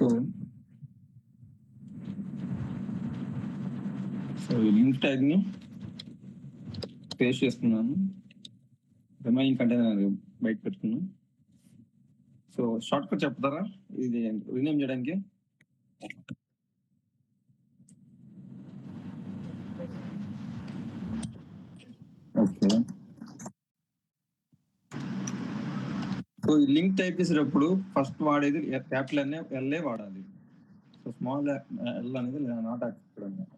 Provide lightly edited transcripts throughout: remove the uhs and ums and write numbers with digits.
So link tag ని paste చేస్తున్నాను. Remaining container బయట పెట్టుకున్నాను. సో షార్ట్ కట్ చెప్తారా ఇది రీనేమ్ చేయడానికి? ఓకే. సో ఈ లింక్ టైప్ చేసేటప్పుడు ఫస్ట్ వాడేది క్యాపిటల్ ఎల్ఏ వాడాలి. సో స్మాల్ ఎల్ అనేది నాట్ యాక్సెప్టెడ్ అన్నమాట.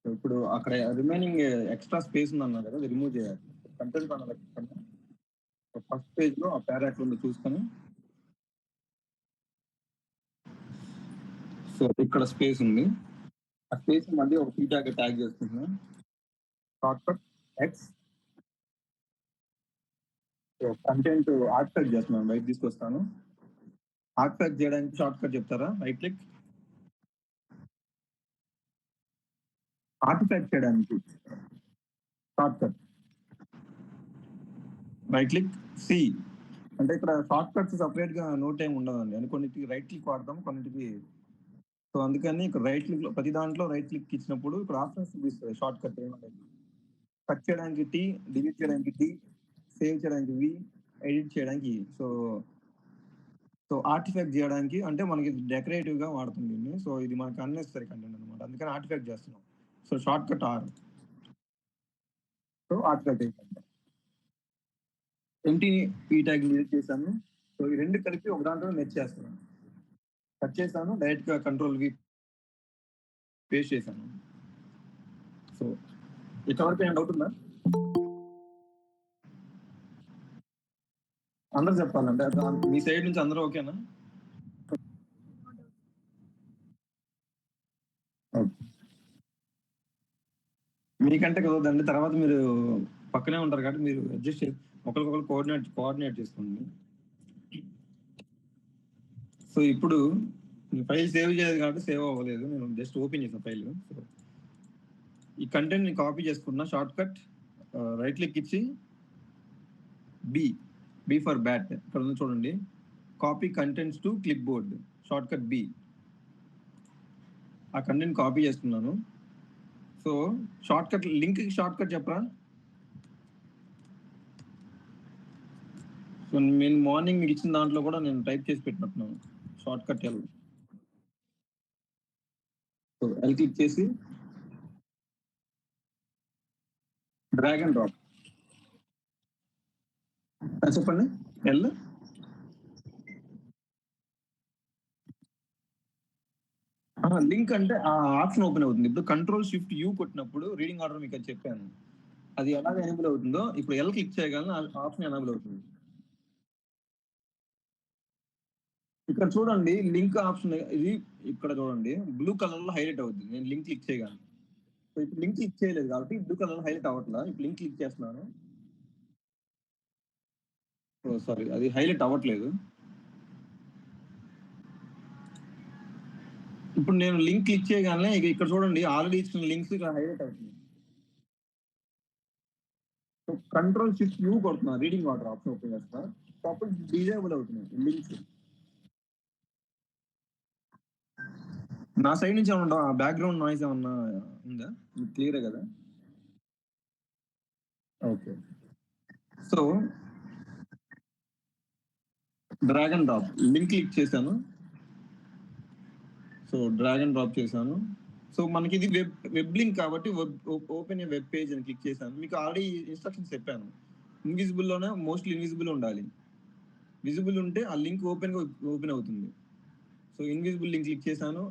సో ఇప్పుడు అక్కడ రిమైనింగ్ ఎక్స్ట్రా స్పేస్ ఉందన్నారు కదా, అది రిమూవ్ చేయాలి. కంటెంట్ అన్నది ఫస్ట్ పేజ్ లో ఆ పారాగ్రాఫ్ ఉంది చూసుకొని, సో ఇక్కడ స్పేస్ ఉంది, ఆ స్పేస్ మళ్ళీ ఒక పీ ట్యాగ్ చేస్తున్నాను. Shortcut X content artifact చేస్తున్నాను, బయట తీసుకొస్తాను. ఆర్టిఫాక్ట్ చేయడానికి షార్ట్ కట్ చెప్తారా? Right click. ఆర్టిఫాక్ట్ చేయడానికి shortcut right click C. అంటే ఇక్కడ షార్ట్ కట్స్ సపరేట్ గా నో టైం ఉండదండి, అని కొన్నిటికి రైట్ క్లిక్ వాడతాం, కొన్నిటికి. సో అందుకని ఇక్కడ రైట్ క్లిక్ లో ప్రతి దాంట్లో రైట్ క్లిక్ ఇచ్చినప్పుడు ఇక్కడ ఆప్షన్స్ చూపిస్తుంది షార్ట్ కట్ ఏమనేది. కట్ చేయడానికి టీ, డిలీట్ చేయడానికి డి, సేవ్ చేయడానికి వి, ఎడిట్ చేయడానికి. సో సో ఆర్టిఫాక్ట్ చేయడానికి అంటే మనకి డెకరేటివ్ గా వాడుతుంది దీన్ని. సో ఇది మనకి అన్నెసరీ కంటెంట్ అనమాట, అందుకని ఆర్టిఫాక్ట్ చేస్తున్నాం. So shortcut R. So artifact అయిపోయింది. ఎంటీ ఈ ట్యాగ్ డిలీట్ చేశాను. సో ఈ రెండు కలిపి ఒక దాంట్లో మెచ్ చేస్తున్నాను. కట్ చేశాను, డైరెక్ట్ గా కంట్రోల్ వి పేస్ట్ చేశాను. సో ఇంతవరకు ఏం డౌట్ ఉందా? అందరు చెప్పాలంటే మీ సైడ్ నుంచి అందరూ ఓకేనా? మీకంటే కదండి, తర్వాత మీరు పక్కనే ఉంటారు కాబట్టి మీరు అడ్జస్ట్ ఒకరికొకరు కోఆర్డినేట్ చేసుకోండి. సో ఇప్పుడు ఫైల్ సేవ్ చేయలేదు కాబట్టి సేవ్ అవ్వలేదు, నేను జస్ట్ ఓపెన్ చేసిన ఫైల్. సో ఈ కంటెంట్ ని కాపీ చేసుకున్నా, షార్ట్ కట్ రైట్ క్లిక్ ఇచ్చి బి ఫర్ బ్యాట్ ఇక్కడ ఉంది చూడండి, copy contents to clipboard, shortcut B. ఆ కంటెంట్ కాపీ చేసుకున్నాను. So shortcut link shortcut చెప్పరా? సో నేను మార్నింగ్ మీకు ఇచ్చిన దాంట్లో కూడా నేను టైప్ చేసి పెట్టినట్టున్నాను, shortcut L. So L click చేసి డ్రాగ్ అండ్ డ్రాప్. చెప్పండి. ఎల్ లింక్ అంటే ఆ ఆప్షన్ ఓపెన్ అవుతుంది. ఇప్పుడు కంట్రోల్ షిఫ్ట్ యూ కొట్టినప్పుడు రీడింగ్ ఆర్డర్ మీకు అది చెప్పాను, అది ఎలాగ ఎనేబుల్ అవుతుందో ఇప్పుడు ఎల్ క్లిక్ చేయగలను, ఆప్షన్ ఎనేబుల్ అవుతుంది. ఇక్కడ చూడండి లింక్ ఆప్షన్, ఇది ఇక్కడ చూడండి బ్లూ కలర్ లో హైలైట్ అవుతుంది, నేను లింక్ క్లిక్ చేయగలను. సో ఇప్పుడు లింక్ క్లిక్ చేయలేదు కాబట్టి బ్లూ కలర్ లో హైలైట్ అవ్వట్లా. ఇప్పుడు లింక్ క్లిక్ చేస్తున్నాను, సారీ అది హైలైట్ అవ్వట్లేదు. ఇప్పుడు నేను లింక్ క్లిక్ చేయగానే ఇక్కడ చూడండి ఆల్రెడీ ఇచ్చిన లింక్స్ ఇక్కడ హైలైట్ అవుతుంది. సో కంట్రోల్ షిఫ్ట్ యూ కొడుతున్నా, రీడింగ్ ఆర్డర్ ఆప్షన్ ఓపెన్ చేస్తున్నా, అప్పుడు డిజేబుల్ అవుతుంది లింక్స్. నా సైడ్ నుంచి ఏమన్నా బ్యాక్గ్రౌండ్ నాయిస్ ఏమన్నా ఉందా? క్లియరే కదా? Okay. So drag and drop link click చేశాను. సో డ్రాగ్ అండ్ డ్రాప్ చేశాను. సో మనకి ఇది వెబ్ లింక్ కాబట్టి ఓపెన్ ఏ వెబ్ పేజ్ అని క్లిక్ చేశాను. మీకు ఆల్రెడీ ఇన్స్ట్రక్షన్స్ చెప్పాను, ఇన్విజిబుల్ లోనే మోస్ట్లీ ఇన్విజిబుల్ ఉండాలి, విజిబుల్ ఉంటే ఆ లింక్ ఓపెన్ అవుతుంది. సో ఇన్విజిబుల్ లింక్ క్లిక్ చేశాను.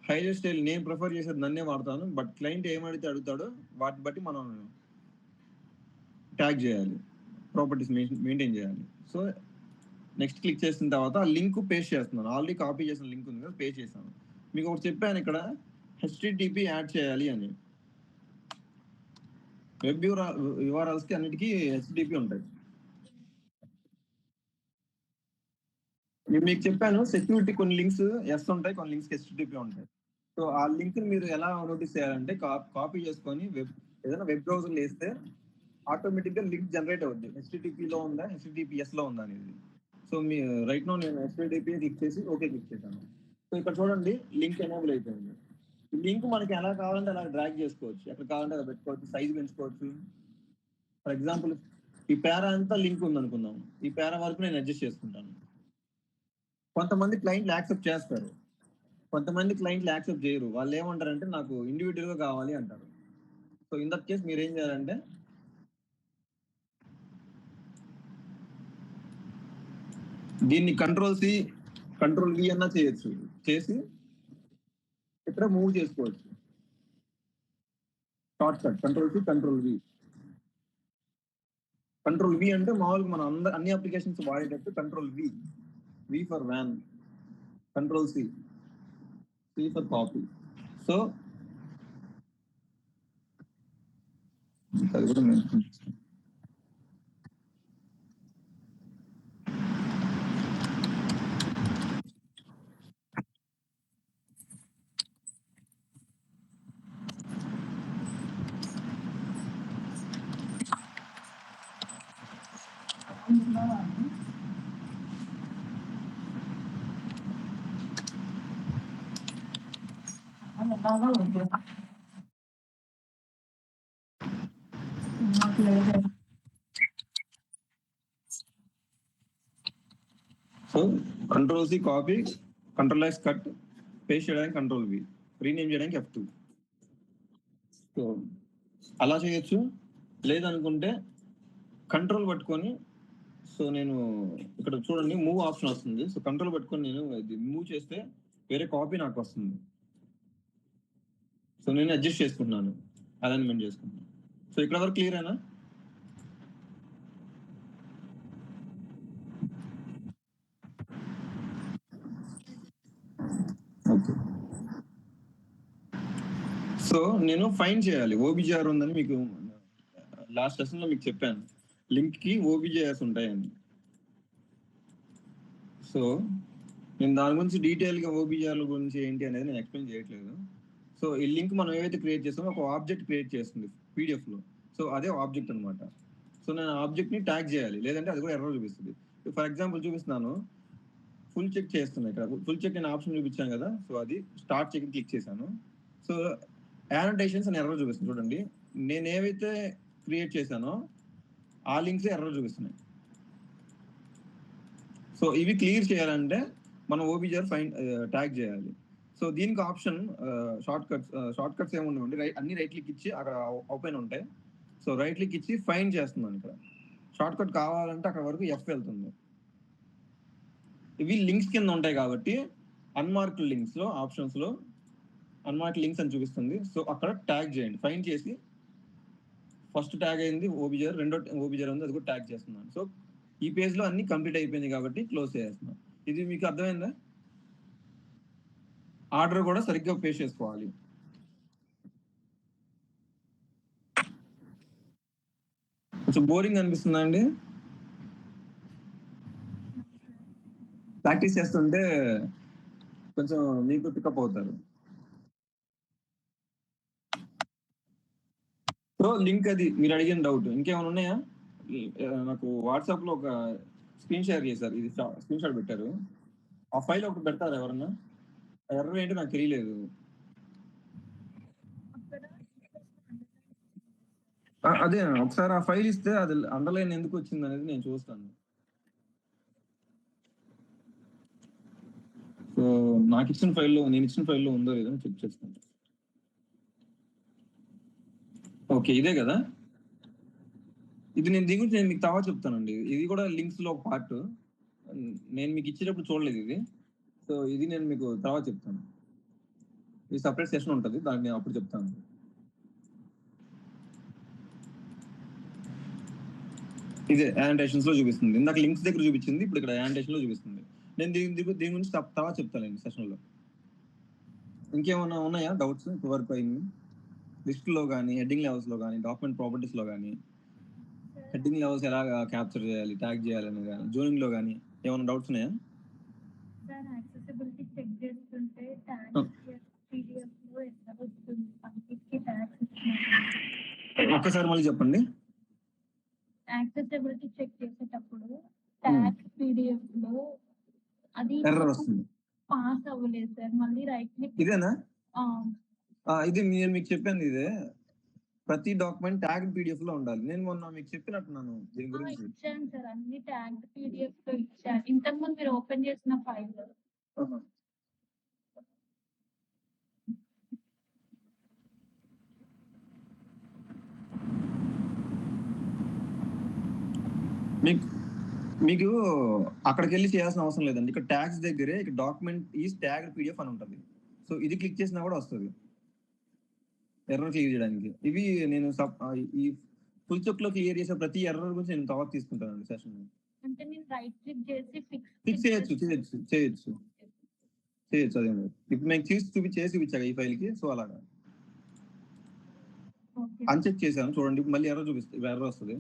హైలైట్ స్టైల్ నేను ప్రిఫర్ చేసేది నన్నే వాడతాను, బట్ క్లయింట్ ఏమైతే అడుగుతాడో వాటిని బట్టి మనం ట్యాగ్ చేయాలి, ప్రాపర్టీస్ మెయింటైన్ చేయాలి. సో నెక్స్ట్ క్లిక్ చేసిన తర్వాత లింక్ పేస్ట్ చేస్తున్నాను, ఆల్రెడీ కాపీ చేసిన లింక్ ఉంది కదా, పేస్ట్ చేశాను. మీకు ఒకటి చెప్పాను ఇక్కడ HTTP యాడ్ చేయాలి అని. వెబ్ యూఆర్ఎల్స్ కి అన్నిటికీ HTTP ఉంటాయి. మీకు చెప్పాను సెక్యూరిటీ కొన్ని లింక్స్ ఎస్ ఉంటాయి, కొన్ని లింక్స్ HTTP ఉంటాయి. సో ఆ లింక్ మీరు ఎలా నోటీస్ చేయాలంటే కాపీ చేసుకొని ఏదైనా వెబ్ బ్రౌజర్ వేస్తే ఆటోమేటిక్ గా లింక్ జనరేట్ అవుద్ది, HTTP లో ఉందా HTTPS లో ఉందా అనేది. సో మీ రైట్ నో నేను HTTP క్లిక్ చేసి ఓకే క్లిక్ చేశాను. సో ఇక్కడ చూడండి లింక్ ఎనేబుల్ అయిపోయింది. ఈ లింక్ మనకి ఎలా కావాలంటే అలా డ్రాగ్ చేసుకోవచ్చు, ఎక్కడ కావాలంటే అలా పెట్టుకోవచ్చు, సైజ్ పెంచుకోవచ్చు. ఫర్ ఎగ్జాంపుల్ ఈ పేరా అంతా లింక్ ఉంది అనుకుందాం, ఈ పేరా వరకు నేను అడ్జస్ట్ చేసుకుంటాను. కొంతమంది క్లయింట్లు యాక్సెప్ట్ చేస్తారు, కొంతమంది క్లయింట్లు యాక్సెప్ట్ చేయరు. వాళ్ళు ఏమంటారంటే నాకు ఇండివిజువల్ గా కావాలి అంటారు. సో ఇన్ దట్ కేస్ మీరు ఏం చేయాలంటే దీన్ని కంట్రోల్-C కంట్రోల్-V అన్నా చేయొచ్చు, చేసి ఇక్కడ మూవ్ చేసుకోవచ్చు. Short cut కంట్రోల్-C కంట్రోల్-V. కంట్రోల్-V అంటే మామూలుగా మనం అన్ని అప్లికేషన్స్ వాడేటట్టు control V. V for van, control C, C for copy. So అది కూడా మెన్షన్ చేస్తాను. So control C copy, control X cut, paste చేయడానికి కంట్రోల్-V, రీనేమ్ చేయడానికి F2. సో అలా చేయొచ్చు. లేదనుకుంటే కంట్రోల్ పట్టుకొని, సో నేను ఇక్కడ చూడండి మూవ్ ఆప్షన్ వస్తుంది. సో కంట్రోల్ పట్టుకొని నేను మూవ్ చేస్తే వేరే కాపీ నాకు వస్తుంది. సో నేను అడ్జస్ట్ చేసుకుంటున్నాను, అలైన్మెంట్ చేసుకుంటున్నాను. సో ఇక్కడ వరకు క్లియర్ అయినా? ఓకే. సో నేను ఫైండ్ చేయాలి OBJR ఉందని మీకు లాస్ట్ లెసన్ లో మీకు చెప్పాను, లింక్ కి OBJRs ఉంటాయని. సో నేను దాని గురించి డీటెయిల్ గా OBJR గురించి ఏంటి అనేది నేను ఎక్స్ప్లెయిన్ చేయట్లేదు. సో ఈ లింక్ మనం ఏవైతే క్రియేట్ చేస్తామో ఒక ఆబ్జెక్ట్ క్రియేట్ చేస్తుంది PDF లో. సో అదే ఆబ్జెక్ట్ అనమాట. సో నేను ఆబ్జెక్ట్ ని ట్యాగ్ చేయాలి, లేదంటే అది కూడా ఎర్రర్ చూపిస్తుంది. ఫర్ ఎగ్జాంపుల్ చూపిస్తున్నాను, ఫుల్ చెక్ చేస్తున్నా. ఇక్కడ ఫుల్ చెక్ నేను ఆప్షన్ చూపించాను కదా, సో అది స్టార్ట్ చెక్ క్లిక్ చేశాను. సో యానోటేషన్స్ అని ఎర్రర్ చూపిస్తుంది చూడండి. నేను ఏవైతే క్రియేట్ చేశానో ఆ లింక్స్ ఎర్రర్ చూపిస్తున్నాయి. సో ఇవి క్లియర్ చేయాలంటే మనం OBJR ట్యాగ్ చేయాలి. సో దీనికి ఆప్షన్ షార్ట్ కట్స్ ఏముండవండి, అన్ని రైట్ క్లిక్ ఇచ్చి అక్కడ ఓపెన్ ఉంటాయి. సో రైట్ క్లిక్ ఇచ్చి ఫైండ్ చేస్తున్నాను. ఇక్కడ షార్ట్ కట్ కావాలంటే అక్కడ వరకు F వెళ్తుంది. ఇవి లింక్స్ కింద ఉంటాయి కాబట్టి అన్మార్క్డ్ లింక్స్ లో ఆప్షన్స్ లో అన్మార్క్డ్ లింక్స్ అని చూపిస్తుంది. సో అక్కడ ట్యాగ్ చేయండి, ఫైండ్ చేసి ఫస్ట్ ట్యాగ్ అయింది OBJR, రెండో OBJR ఉంది, అది కూడా ట్యాగ్ చేస్తున్నాను. సో ఈ పేజ్ లో అన్ని కంప్లీట్ అయిపోయింది కాబట్టి క్లోజ్ చేస్తున్నాను. ఇది మీకు అర్థమైందా? ఆర్డర్ కూడా సరిగ్గా పేస్ట్ చేసుకోవాలి. కొంచెం బోరింగ్ అనిపిస్తుందా అండి? ప్రాక్టీస్ చేస్తుంటే కొంచెం మీకు పికప్ అవుతారు. సో లింక్ అది మీరు అడిగిన డౌట్ ఇంకేమైనా ఉన్నాయా? నాకు వాట్సాప్ లో ఒక స్క్రీన్ షేర్ చేశారు, ఇది స్క్రీన్ షాట్ పెట్టారు. ఆ ఫైల్ ఒకటి పెడతారు ఎవరన్నా? ఎర్రర్ ఏంటో నాకు తెలియలేదు. అదే ఒకసారి ఆ ఫైల్ ఇస్తే అది అండర్లైన్ ఎందుకు వచ్చింది అనేది నేను చూస్తాను. సో నాకు ఇచ్చిన ఫైల్లో, నేను ఇచ్చిన ఫైల్లో ఉందో లేదో చెక్ చేస్తాను. ఓకే, ఇదే కదా. ఇది నేను దీని గురించి నేను మీకు తర్వాత చెప్తానండి. ఇది కూడా లింక్స్ లో ఒక పార్ట్, నేను మీకు ఇచ్చేటప్పుడు చూడలేదు ఇది. సో ఇది నేను మీకు తర్వాత చెప్తాను. ఇది సపరేట్ సెషన్ ఉంటుంది, దాన్ని నేను అప్పుడు చెప్తాను. ఇదే యానిటేషన్స్ లో చూపిస్తుంది. ఇందాక లింక్స్ దగ్గర చూపించింది, ఇప్పుడు ఇక్కడ యానిటేషన్ లో చూపిస్తుంది. నేను దీని గురించి తర్వాత చెప్తానండి సెషన్ లో. ఇంకేమైనా ఉన్నాయా డౌట్స్ ఇప్పుడు వరకు అయింది? లిస్ట్ లో కానీ, హెడ్డింగ్ లెవెల్స్ లో కానీ, డాక్యుమెంట్ ప్రాపర్టీస్ లో కానీ, హెడ్డింగ్ లెవెల్స్ ఎలా క్యాప్చర్ చేయాలి, ట్యాగ్ చేయాలని కానీ, జోనింగ్ లో కానీ ఏమైనా డౌట్స్ ఉన్నాయా? సార్ యాక్సెసిబిలిటీ చెక్ చేస్తుంటే PDF లో ఎట్లా వస్తుంది, పంపికి ట్యాగ్స్ ఇచ్చినప్పుడు. ఒక్కసారి మళ్ళీ చెప్పండి. యాక్సెసిబిలిటీ చెక్ చేసేటప్పుడు ట్యాగ్ PDF లో అది ఎర్రర్ వస్తుంది. పాస్ అవ్వలేదు సార్. మళ్ళీ రైట్ క్లిక్ ఇదేనా? ఆ! ఇది నేను మీకు చెప్పాను ఇదే. ప్రతి డాక్యుమెంట్ ట్యాగ్డ్ పీడిఎఫ్ లో ఉండాలి. నేను మొన్న మీకు చెప్పినట్టున్నాను దీని గురించి. ఇచ్చాను సార్. అన్ని ట్యాగ్డ్ పీడిఎఫ్ లో ఇచ్చాను. ఇంతకుముందు మీరు ఓపెన్ చేసిన ఫైల్. ఆహా. మీకు అక్కడికి వెళ్ళి చేయాల్సిన అవసరం లేదండి. ఇక్కడ ట్యాగ్స్ దగ్గరే ఇక్కడ డాక్యుమెంట్ ఈజ్ ట్యాగ్డ్ పీడిఎఫ్ అని ఉంటుంది. సో ఇది క్లిక్ చేసినా కూడా వస్తుంది ఎర్రర్ క్లియర్ చేయడానికి. ఇవి నేను ఈ ఫుల్ చెక్ లో క్లియర్ చేసే ప్రతి ఎర్రర్ గురించి నేను తర్వాత తీసుకుంటానండి సెషన్. అంటే నేను రైట్ క్లిక్ చేసి ఫిక్స్ చేయొచ్చు అదే. ఇప్పుడు మేము చేసి చూపించాక ఈ ఫైల్ కి. సో అలాగా అన్చెక్ చేశాను చూడండి. మళ్ళీ ఎర్రర్ వస్తుంది.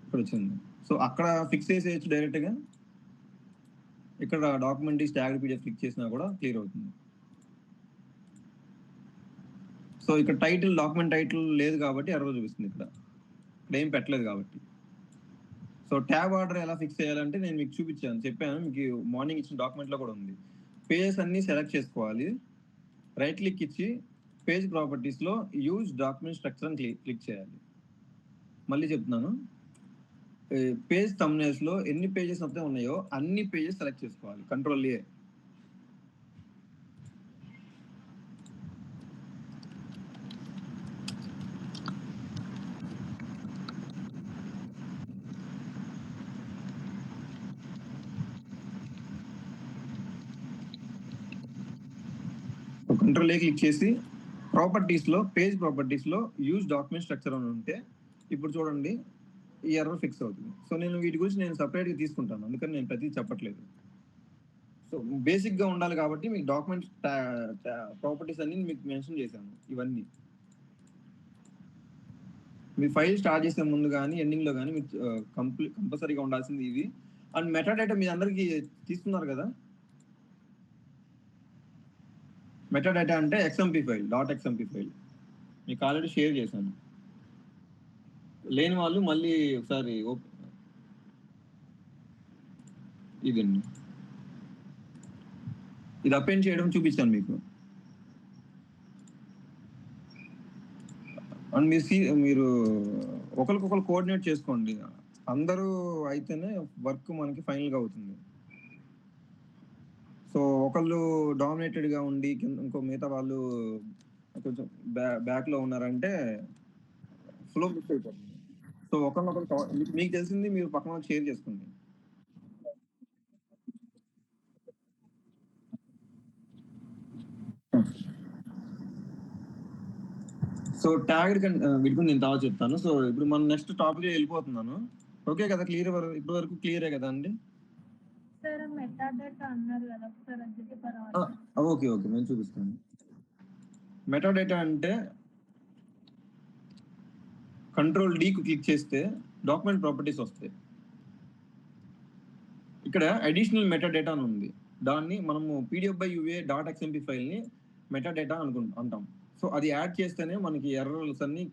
ఇక్కడ వచ్చింది. సో అక్కడ ఫిక్స్ చేసేయచ్చు డైరెక్ట్ గా. ఇక్కడ document is tagged PDF click చేసినా కూడా క్లియర్ అవుతుంది. సో ఇక్కడ డాక్యుమెంట్ టైటిల్ లేదు కాబట్టి ఎర్రర్ చూపిస్తుంది. ఇక్కడ ఏం పెట్టలేదు కాబట్టి. సో ట్యాబ్ ఆర్డర్ ఎలా ఫిక్స్ చేయాలంటే నేను మీకు చెప్పాను. మీకు మార్నింగ్ ఇచ్చిన డాక్యుమెంట్ లో కూడా ఉంది. పేజెస్ అన్ని సెలెక్ట్ చేసుకోవాలి. రైట్ క్లిక్ ఇచ్చి పేజ్ ప్రాపర్టీస్ లో యూజ్ డాక్యుమెంట్ స్ట్రక్చర్ అని క్లిక్ చేయాలి. మళ్ళీ చెప్తున్నాను. పేజ్ థంబ్నెయిల్స్ లో ఎన్ని పేజెస్ మొత్తం ఉన్నాయో అన్ని పేజెస్ సెలెక్ట్ చేసుకోవాలి. కంట్రోల్-A. కంట్రోల్-A క్లిక్ చేసి ప్రాపర్టీస్ లో పేజ్ ప్రాపర్టీస్ లో యూజ్ డాక్యుమెంట్ స్ట్రక్చర్ అని ఉంటే ఇప్పుడు చూడండి ఈ ఎర్రర్ ఫిక్స్ అవుతుంది. సో నేను వీటి గురించి సపరేట్ గా తీసుకుంటాను. అందుకని నేను ప్రతి చెప్పట్లేదు. సో బేసిక్ గా ఉండాలి కాబట్టి మీకు డాక్యుమెంట్ ప్రాపర్టీస్ అన్ని మీకు మెన్షన్ చేశాను. ఇవన్నీ మీ ఫైల్ స్టార్ట్ చేసే ముందు కానీ ఎండింగ్ లో కానీ మీకు కంపల్సరీగా ఉండాల్సింది ఇది. అండ్ మెటాడేటా మీ అందరికి తీసుకున్నారు కదా. మెటాడేటా అంటే XMP ఫైల్, .xmp ఫైల్ మీకు ఆల్రెడీ షేర్ చేశాను. లేని వాళ్ళు మళ్ళీ ఒకసారి ఇదండి, ఇది అపెండ్ చేయడం చూపించాను మీకు. అండ్ మీరు ఒకరికొకరు కోఆర్డినేట్ చేసుకోండి. అందరూ అయితేనే వర్క్ మనకి ఫైనల్గా అవుతుంది. సో ఒకళ్ళు డామినేటెడ్ గా ఉండి ఇంకో మిగతా వాళ్ళు కొంచెం బ్యాక్ లో ఉన్నారంటే ఫ్లో మిస్ అయిపోతుంది. సో ఒకరినొకరు మీకు తెలిసింది మీరు పక్కన షేర్ చేసుకోండి. సో ట్యాగ్ వీటి గురించి నేను తర్వాత చెప్తాను. సో ఇప్పుడు మనం నెక్స్ట్ టాపిక్ వెళ్ళిపోతున్నాను. ఓకే కదా, క్లియర్ ఇప్పటి వరకు క్లియరే కదా అండి? ఓకే నేను చూపిస్తాను. మెటాడేటా అంటే కంట్రోల్-D క్లిక్ చేస్తే డాక్యుమెంట్ ప్రాపర్టీస్ వస్తాయి. ఇక్కడ అడిషనల్ మెటాడేటా అని ఉంది. దాన్ని మనము pdf/uva.xmp ఫైల్ ని మెటాడేటా అంటాం. సో అది యాడ్ చేస్తేనే మనకి ఎర్రర్స్ అన్ని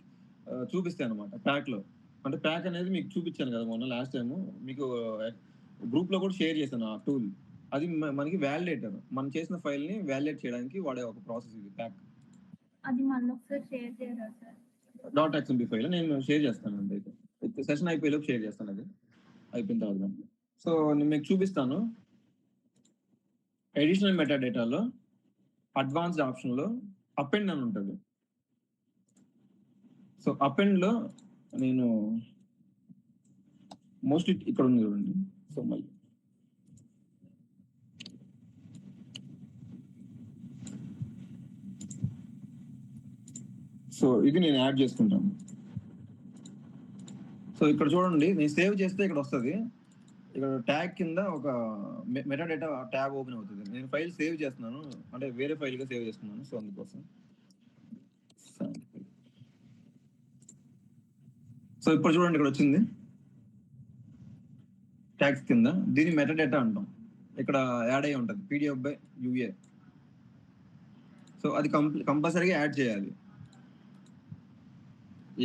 చూపిస్తాయి అనమాట ప్యాక్ లో. అంటే ప్యాక్ అనేది మీకు చూపించాను కదా మొన్న లాస్ట్ టైం, మీకు గ్రూప్ లో కూడా షేర్ చేశాను ఆ టూల్. అది మనకి వ్యాలిడేటర్, మనం చేసిన ఫైల్ ని వ్యాలిడేట్ చేయడానికి వాడే ఒక ప్రాసెస్ ఇది ప్యాక్. అది మళ్ళీ ఒకసారి షేర్ చేయరా సార్? .xmp ఫైల్ నేను షేర్ చేస్తాను అండి. అయితే సెషన్ అయిపోయేలోపు షేర్ చేస్తాను. అది అయిపోయిన తర్వాత సో నేను మీకు చూపిస్తాను. అడిషనల్ మెటాడేటాలో అడ్వాన్స్డ్ ఆప్షన్ లో అపెండ్ అని ఉంటుంది. సో అపెండ్ లో నేను మోస్ట్లీ ఇక్కడ ఉంది చూడండి. సో మళ్ళీ సో ఇది నేను యాడ్ చేసుకుంటాను. సో ఇక్కడ చూడండి, నేను సేవ్ చేస్తే ఇక్కడ వస్తుంది. ఇక్కడ ట్యాగ్ కింద ఒక మెటాడేటా ట్యాబ్ ఓపెన్ అవుతుంది. నేను ఫైల్ సేవ్ చేస్తున్నాను, అంటే వేరే ఫైల్ గా సేవ్ చేస్తున్నాను. సో అందుకోసం సో ఇప్పుడు చూడండి ఇక్కడ వచ్చింది ట్యాగ్స్ కింద. దీని మెటాడేటా అంటాం. ఇక్కడ యాడ్ అయ్యి ఉంటుంది pdf/uva. సో అది కంపల్సరీగా యాడ్ చేయాలి.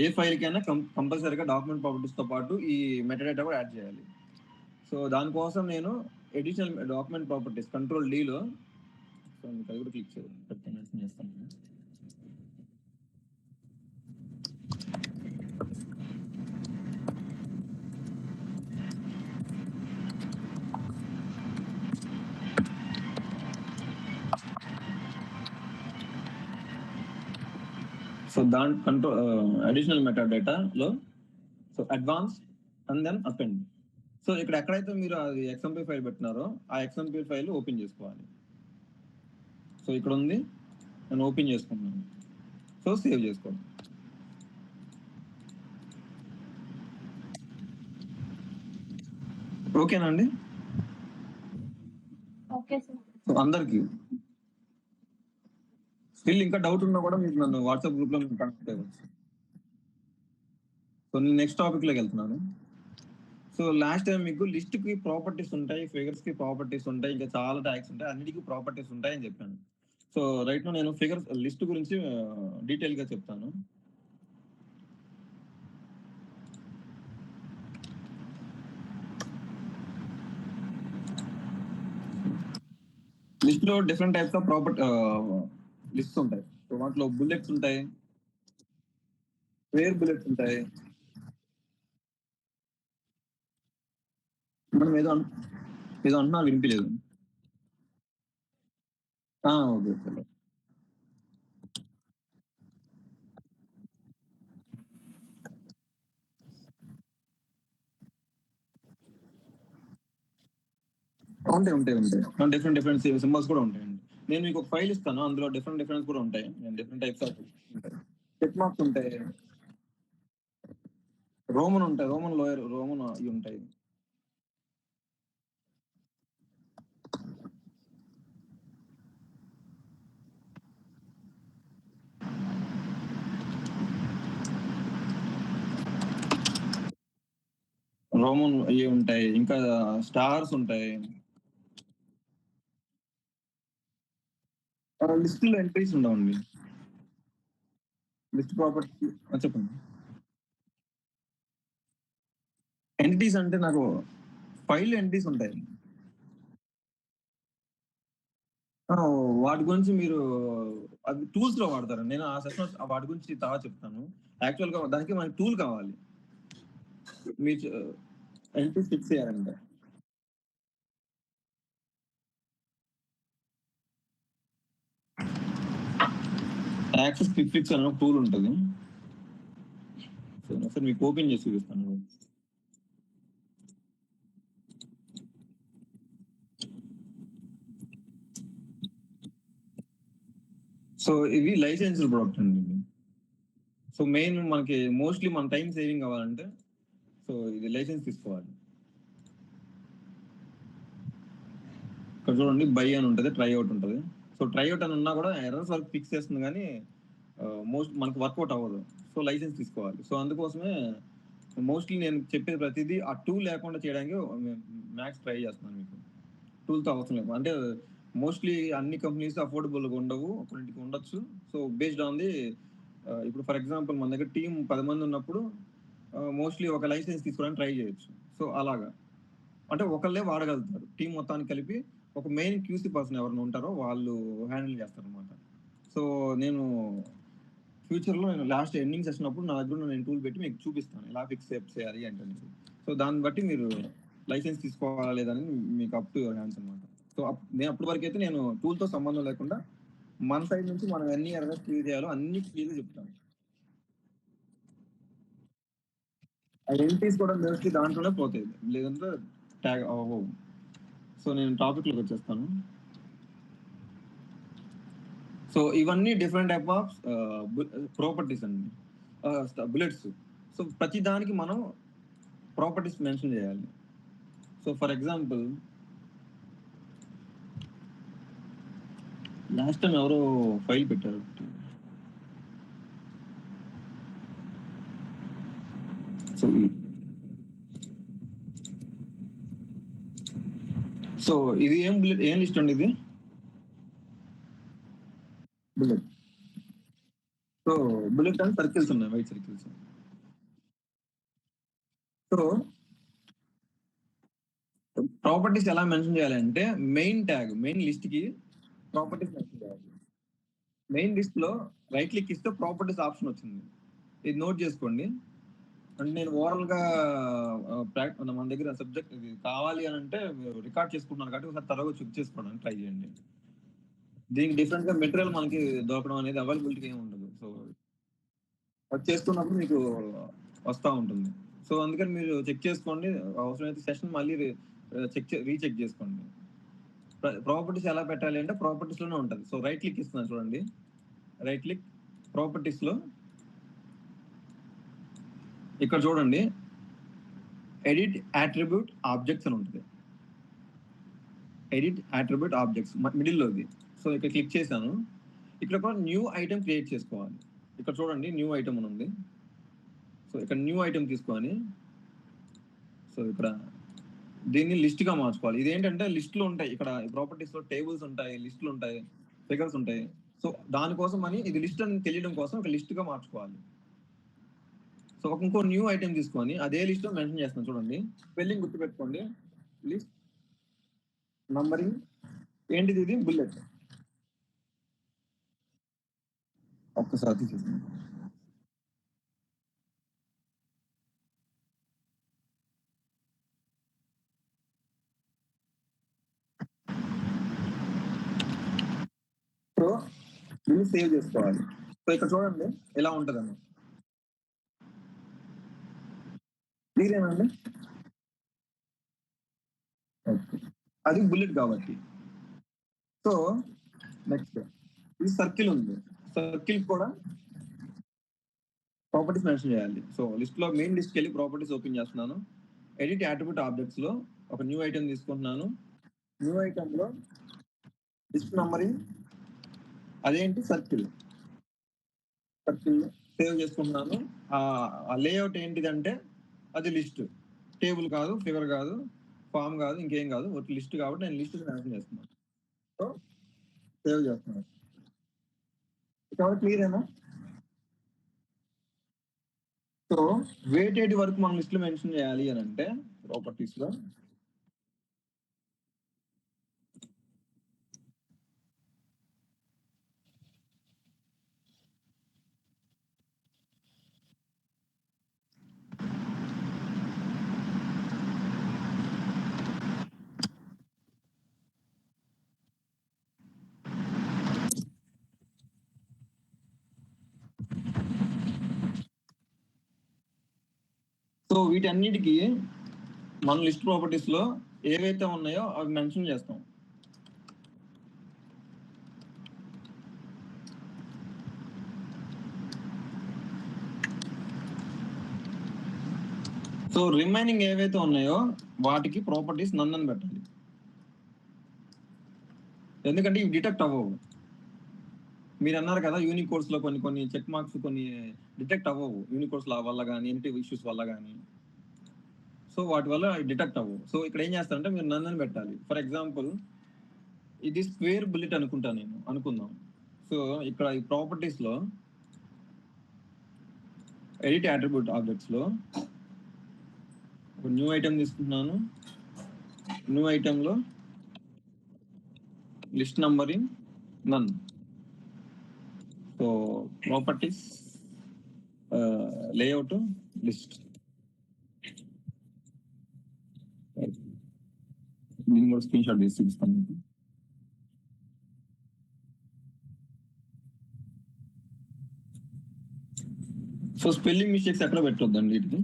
ఏ ఫైల్ కైనా కంపల్సరీగా డాక్యుమెంట్ ప్రాపర్టీస్ తో పాటు ఈ మెటాడేటా కూడా యాడ్ చేయాలి. సో దానికోసం నేను అడిషనల్ డాక్యుమెంట్ ప్రాపర్టీస్ కంట్రోల్ డీలో, సో మీకు అది కూడా క్లిక్ చేస్తాను. సో దాని కంట్రోల్ అడిషనల్ మెటా డేటాలో so advance and then append. So ఇక్కడ ఎక్కడైతే మీరు అది XMP ఫైల్ పెట్టినారో ఆ XMP ఫైల్ ఓపెన్ చేసుకోవాలి. సో ఇక్కడ ఉంది, నేను ఓపెన్ చేసుకుంటున్నాను. సో సేవ్ చేసుకోండి. ఓకేనా అండి? Okay sir. సో అందరికి స్టిల్ ఇంకా డౌట్ ఉన్నా కూడా మీకు నన్ను వాట్సాప్ గ్రూప్ లో కనెక్ట్ అవ్వచ్చు. సో నేను నెక్స్ట్ టాపిక్ లోకి వెళ్తున్నాను. సో లాస్ట్ టైం మీకు లిస్ట్ కి ప్రాపర్టీస్ ఉంటాయి, ఫిగర్స్ కి ప్రాపర్టీస్ ఉంటాయి, ఇంకా చాలా ట్యాగ్స్ ఉంటాయి, అన్నిటికీ ప్రాపర్టీస్ ఉంటాయి అని చెప్పాను. సో రైట్ నో నేను ఫిగర్స్ లిస్ట్ గురించి డీటెయిల్ గా చెప్తాను. లిస్ట్ లో different types of property lists ఉంటాయి. సో వాటిలో బుల్లెట్స్ ఉంటాయి, స్క్వేర్ బుల్లెట్స్ ఉంటాయి. మనం ఏదో అంటున్నా వినిపించలేదు. ఓకే సరే. ఉంటాయి డిఫరెంట్ సింబల్స్ కూడా ఉంటాయండి. నేను మీకు ఒక ఫైల్ ఇస్తాను, అందులో డిఫరెంట్ కూడా ఉంటాయి. డిఫరెంట్ టైప్స్ ఆఫ్ ఉంటాయి. చెక్ మార్క్స్ ఉంటాయి, రోమన్ ఉంటాయి, రోమన్ లోయర్, రోమన్ ఇవి ఉంటాయి. రోమన్ ఇవి ఉంటాయి, ఇంకా స్టార్స్ ఉంటాయి. లిస్ట్ లో ఎంట్రీస్ ఉండవండి. లిస్ట్ ప్రాపర్టీ చెప్పండి. ఎంటిటీస్ అంటే నాకు ఫైల్ ఎంటిటీస్ ఉంటాయి. వాటి గురించి మీరు అది టూల్స్ లో వాడతారు. నేను ఆ సెషన్ వాటి గురించి తర్వాత చెప్తాను. యాక్చువల్ గా దానికి మనకి టూల్ కావాలి. మీరు ఎంటిటీస్ ఫిక్స్ చేయాలంటే యాక్సెస్ క్విక్ ఫిక్స్ అనే టూల్ ఉంటుంది. సో మీకు ఓపెన్ చేసి చూపిస్తాను. సో ఇవి లైసెన్స్డ్ ప్రొడక్ట్ అండి. సో మెయిన్ మనకి మోస్ట్లీ మన టైం సేవింగ్ అవ్వాలంటే సో ఇది లైసెన్స్ తీసుకోవాలి. ఇక్కడ చూడండి, బై అని ఉంటుంది, ట్రైఅవుట్ ఉంటుంది. సో ట్రైఅవుట్ అని ఉన్నా కూడా ఎర్రర్స్ వరకు ఫిక్స్ చేస్తుంది, కానీ మోస్ట్ మనకు వర్కౌట్ అవ్వదు. సో లైసెన్స్ తీసుకోవాలి. సో అందుకోసమే మోస్ట్లీ నేను చెప్పేది ప్రతిదీ ఆ టూల్ లేకుండా చేయడానికి మ్యాక్స్ ట్రై చేస్తున్నాను. మీకు టూల్తో అవసరం లేదు. అంటే మోస్ట్లీ అన్ని కంపెనీస్ అఫోర్డబుల్గా ఉండవు, కొన్నింటికి ఉండొచ్చు. సో బేస్డ్ ఆన్ ది ఇప్పుడు ఫర్ ఎగ్జాంపుల్ మన దగ్గర టీం 10 మంది ఉన్నప్పుడు మోస్ట్లీ ఒక లైసెన్స్ తీసుకోవడానికి ట్రై చేయొచ్చు. సో అలాగా అంటే ఒకళ్ళే వాడగలుగుతారు. టీం మొత్తానికి కలిపి ఒక మెయిన్ క్యూసీ పర్సన్ ఎవరైనా ఉంటారో వాళ్ళు హ్యాండిల్ చేస్తారు అనమాట. సో నేను ఫ్యూచర్లో నేను లాస్ట్ ఎండింగ్ సెషన్ అప్పుడు నా దగ్గర నేను టూల్ పెట్టి మీకు చూపిస్తాను ఎలా ఫిక్స్ చేయాలి అంటే. సో దాన్ని బట్టి మీరు లైసెన్స్ తీసుకోవాలా లేదని మీకు అప్ టు యువర్ హ్యాండ్స్ అనమాట. సో నేను అప్పటి వరకు అయితే నేను టూల్తో సంబంధం లేకుండా మన సైడ్ నుంచి మనం ఎన్ని ఎర్రర్స్ క్లియర్ చేయాలో అన్ని క్లియర్గా చెప్తాను. ఆ ఎంట్రీస్ కూడా మోస్ట్లీ దాంట్లోనే పోతాయి, లేదంటే ట్యాగ్ అవ్వవు. సో నేను టాపిక్లోకి వచ్చేస్తాను. సో ఇవన్నీ డిఫరెంట్ టైప్ ఆఫ్ ప్రాపర్టీస్ అండి, బుల్లెట్స్. సో ప్రతి దానికి మనం ప్రాపర్టీస్ మెన్షన్ చేయాలి. So for example last time ఎవరో ఫైల్ పెట్టారు. సో ఇది ఏం బుల్లెట్, ఏం లిస్ట్ అండి ఇది? Bullet. So bullet and circles ఉన్నాయి, వైట్ సర్కిల్స్. సో ప్రాపర్టీస్ ఎలా మెన్షన్ చేయాలంటే మెయిన్ లిస్ట్ కి ప్రాపర్టీస్ మెన్షన్ చేయాలి. మెయిన్ లిస్ట్ లో రైట్ క్లిక్ ఇస్తే ప్రాపర్టీస్ ఆప్షన్ వచ్చింది, ఇది నోట్ చేసుకోండి. అంటే నేను ఓవరాల్ గా మన దగ్గర సబ్జెక్ట్ ఇది కావాలి అని అంటే రికార్డ్ చేసుకుంటున్నాను కాబట్టి ఒకసారి త్వరగా చెక్ చేసుకోవడానికి ట్రై చేయండి. దీనికి డిఫరెంట్ గా మెటీరియల్ మనకి దొరకడం అనేది అవైలబిలిటీ ఏమి ఉండదు. సో అది చేస్తున్నప్పుడు మీకు వస్తూ ఉంటుంది. సో అందుకని మీరు చెక్ చేసుకోండి, అవసరమైతే సెషన్ మళ్ళీ రీచెక్ చేసుకోండి. ప్రాపర్టీస్ ఎలా పెట్టాలి అంటే ప్రాపర్టీస్ లోనే ఉంటుంది. సో రైట్ క్లిక్ ఇస్తున్నాను చూడండి, రైట్ క్లిక్ ప్రాపర్టీస్ లో ఇక్కడ చూడండి ఎడిట్ అట్రిబ్యూట్ ఆబ్జెక్ట్స్ అని ఉంటుంది. ఎడిట్ అట్రిబ్యూట్ ఆబ్జెక్ట్స్ మిడిల్లోది. సో ఇక్కడ క్లిక్ చేశాను, ఇక్కడ ఒక న్యూ ఐటమ్ క్రియేట్ చేసుకోవాలి. ఇక్కడ చూడండి న్యూ ఐటమ్ అని ఉంది. సో ఇక్కడ న్యూ ఐటమ్ తీసుకొని సో ఇక్కడ దీన్ని లిస్ట్ గా మార్చుకోవాలి. ఇదేంటంటే లిస్టులు ఉంటాయి, ఇక్కడ ప్రాపర్టీస్ లో టేబుల్స్ ఉంటాయి, లిస్టులు ఉంటాయి, ఫిగర్స్ ఉంటాయి. సో దానికోసం అని ఇది లిస్ట్ అని తెలియడం కోసం ఒక లిస్ట్ గా మార్చుకోవాలి. సో ఇంకో న్యూ ఐటమ్ తీసుకొని అదే లిస్ట్ లో మెన్షన్ చేస్తాను చూడండి. స్పెల్లింగ్ గుర్తుపెట్టుకోండి, లిస్ట్ నంబరింగ్ ఏంటిది, ఇది బుల్లెట్. ఒక్కసారి తీసేసాను. సో దీన్ని సేవ్ చేసుకోవాలి. సో ఇక్కడ చూడండి ఎలా ఉంటుందని, క్లియరేనండి? అది బుల్లెట్ కాబట్టి. సో నెక్స్ట్ ఇది సర్కిల్ ఉంది, సర్కిల్ కూడా ప్రాపర్టీస్ మెన్షన్ చేయాలి. సో లిస్ట్ లో మెయిన్ లిస్ట్ వెళ్ళి ప్రాపర్టీస్ ఓపెన్ చేస్తున్నాను. ఎడిట్ అట్రిబ్యూట్ ఆబ్జెక్ట్స్ లో ఒక న్యూ ఐటమ్ తీసుకుంటున్నాను. న్యూ ఐటమ్ లో లిస్ట్ నంబరింగ్ అదేంటి సర్కిల్ సేవ్ చేసుకుంటున్నాను. ఆ లేఅవుట్ ఏంటిదంటే అది లిస్ట్, టేబుల్ కాదు, ఫిగర్ కాదు, ఫామ్ కాదు, ఇంకేం కాదు, ఒక లిస్ట్ కాబట్టి నేను లిస్ట్ మెన్షన్ చేస్తున్నాను. సో సేవ్ చేస్తున్నాను. క్లియరేనా? సో వెయిటెడ్ వరకు మనం లిస్ట్ లో మెన్షన్ చేయాలి అని అంటే ప్రాపర్టీస్ లో సో వీటన్నిటికీ మన లిస్ట్ ప్రాపర్టీస్ లో ఏవైతే ఉన్నాయో అవి మెన్షన్ చేస్తాం. సో రిమైనింగ్ ఏవైతే ఉన్నాయో వాటికి ప్రాపర్టీస్ నన్ అని పెట్టాలి, ఎందుకంటే ఇవి డిటెక్ట్ అవ్వవు. మీరు అన్నారు కదా యూనికోడ్స్ లో కొన్ని చెక్ మార్క్స్ కొన్ని డిటెక్ట్ అవ్వవు, యూనికోడ్స్ వల్ల కానీ ఎన్టీ ఇష్యూస్ వల్ల కానీ. సో వాటి వల్ల డిటెక్ట్ అవ్వవు. సో ఇక్కడ ఏం చేస్తారంటే మీరు నన్ అని పెట్టాలి. ఫర్ ఎగ్జాంపుల్ ఇది స్క్వేర్ బుల్లెట్ అనుకుందాం. సో ఇక్కడ ఈ ప్రాపర్టీస్ లో ఎడిట్ అట్రిబ్యూట్ ఆబ్జెక్ట్స్ లో ఒక న్యూ ఐటమ్ తీసుకుంటున్నాను. న్యూ ఐటమ్ లో లిస్ట్ నంబరింగ్ నన్. సో ప్రాపర్టీస్ లేఅవుట్ లిస్ట్, నేను కూడా స్క్రీన్ షాట్ తీసి చూపిస్తాను మీకు. సో స్పెల్లింగ్ మిస్టేక్స్ ఎక్కడ పెట్టొద్దండి వీటికి.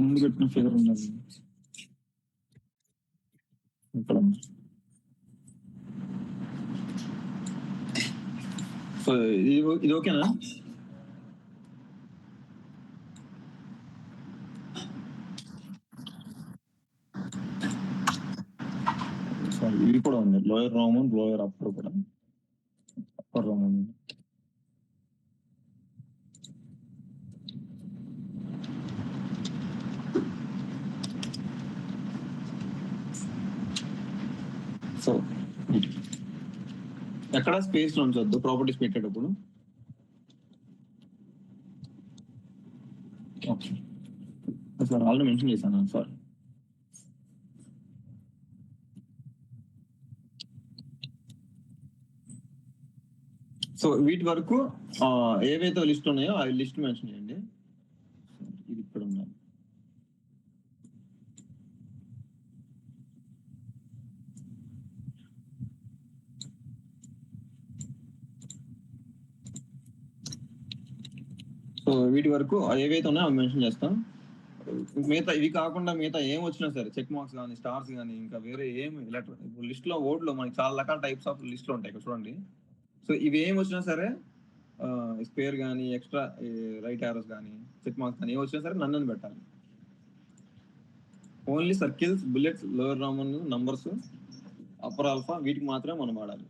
ముందు పెట్టిన ఫిగర్ ఉన్నది ఇక్కడ. సో ఇది ఓకేనా? ఇవి కూడా ఉంది, లోయర్ రోమన్, లోయర్ అప్పర్ కూడా, అప్పర్ రోమన్. సో ఎక్కడ స్పేస్ ఉంచొద్దు ప్రాపర్టీస్ పెట్టేటప్పుడు. ఓకే సార్ ఆల్రెడీ మెన్షన్ చేశాను సారీ. సో వీటి వరకు ఏవైతే లిస్ట్ ఉన్నాయో ఆ లిస్ట్ మెన్షన్ చేయండి. ఇది ఇక్కడ ఉన్నాయి. సో వీటి వరకు ఏవైతే ఉన్నాయో అవి మెన్షన్ చేస్తాం. మిగతా ఇవి కాకుండా మిగతా ఏం వచ్చినా సరే చెక్ మార్క్స్ కానీ స్టార్స్ కానీ ఇంకా వేరే ఏమి లెటర్ లిస్ట్ లో వర్డ్ లో మనకి చాలా రకాల టైప్స్ ఆఫ్ లిస్ట్ లో ఉంటాయి ఇక్కడ చూడండి. సో ఇవి ఏం వచ్చినా సరే స్పేర్ కానీ ఎక్స్ట్రా రైట్ యారోస్ కానీ చెక్ మార్క్స్ కానీ ఏం వచ్చినా సరే నన్ను పెట్టాలి. Only circles bullets lower roman numbers upper alpha వీటికి మాత్రమే మనం వాడాలి.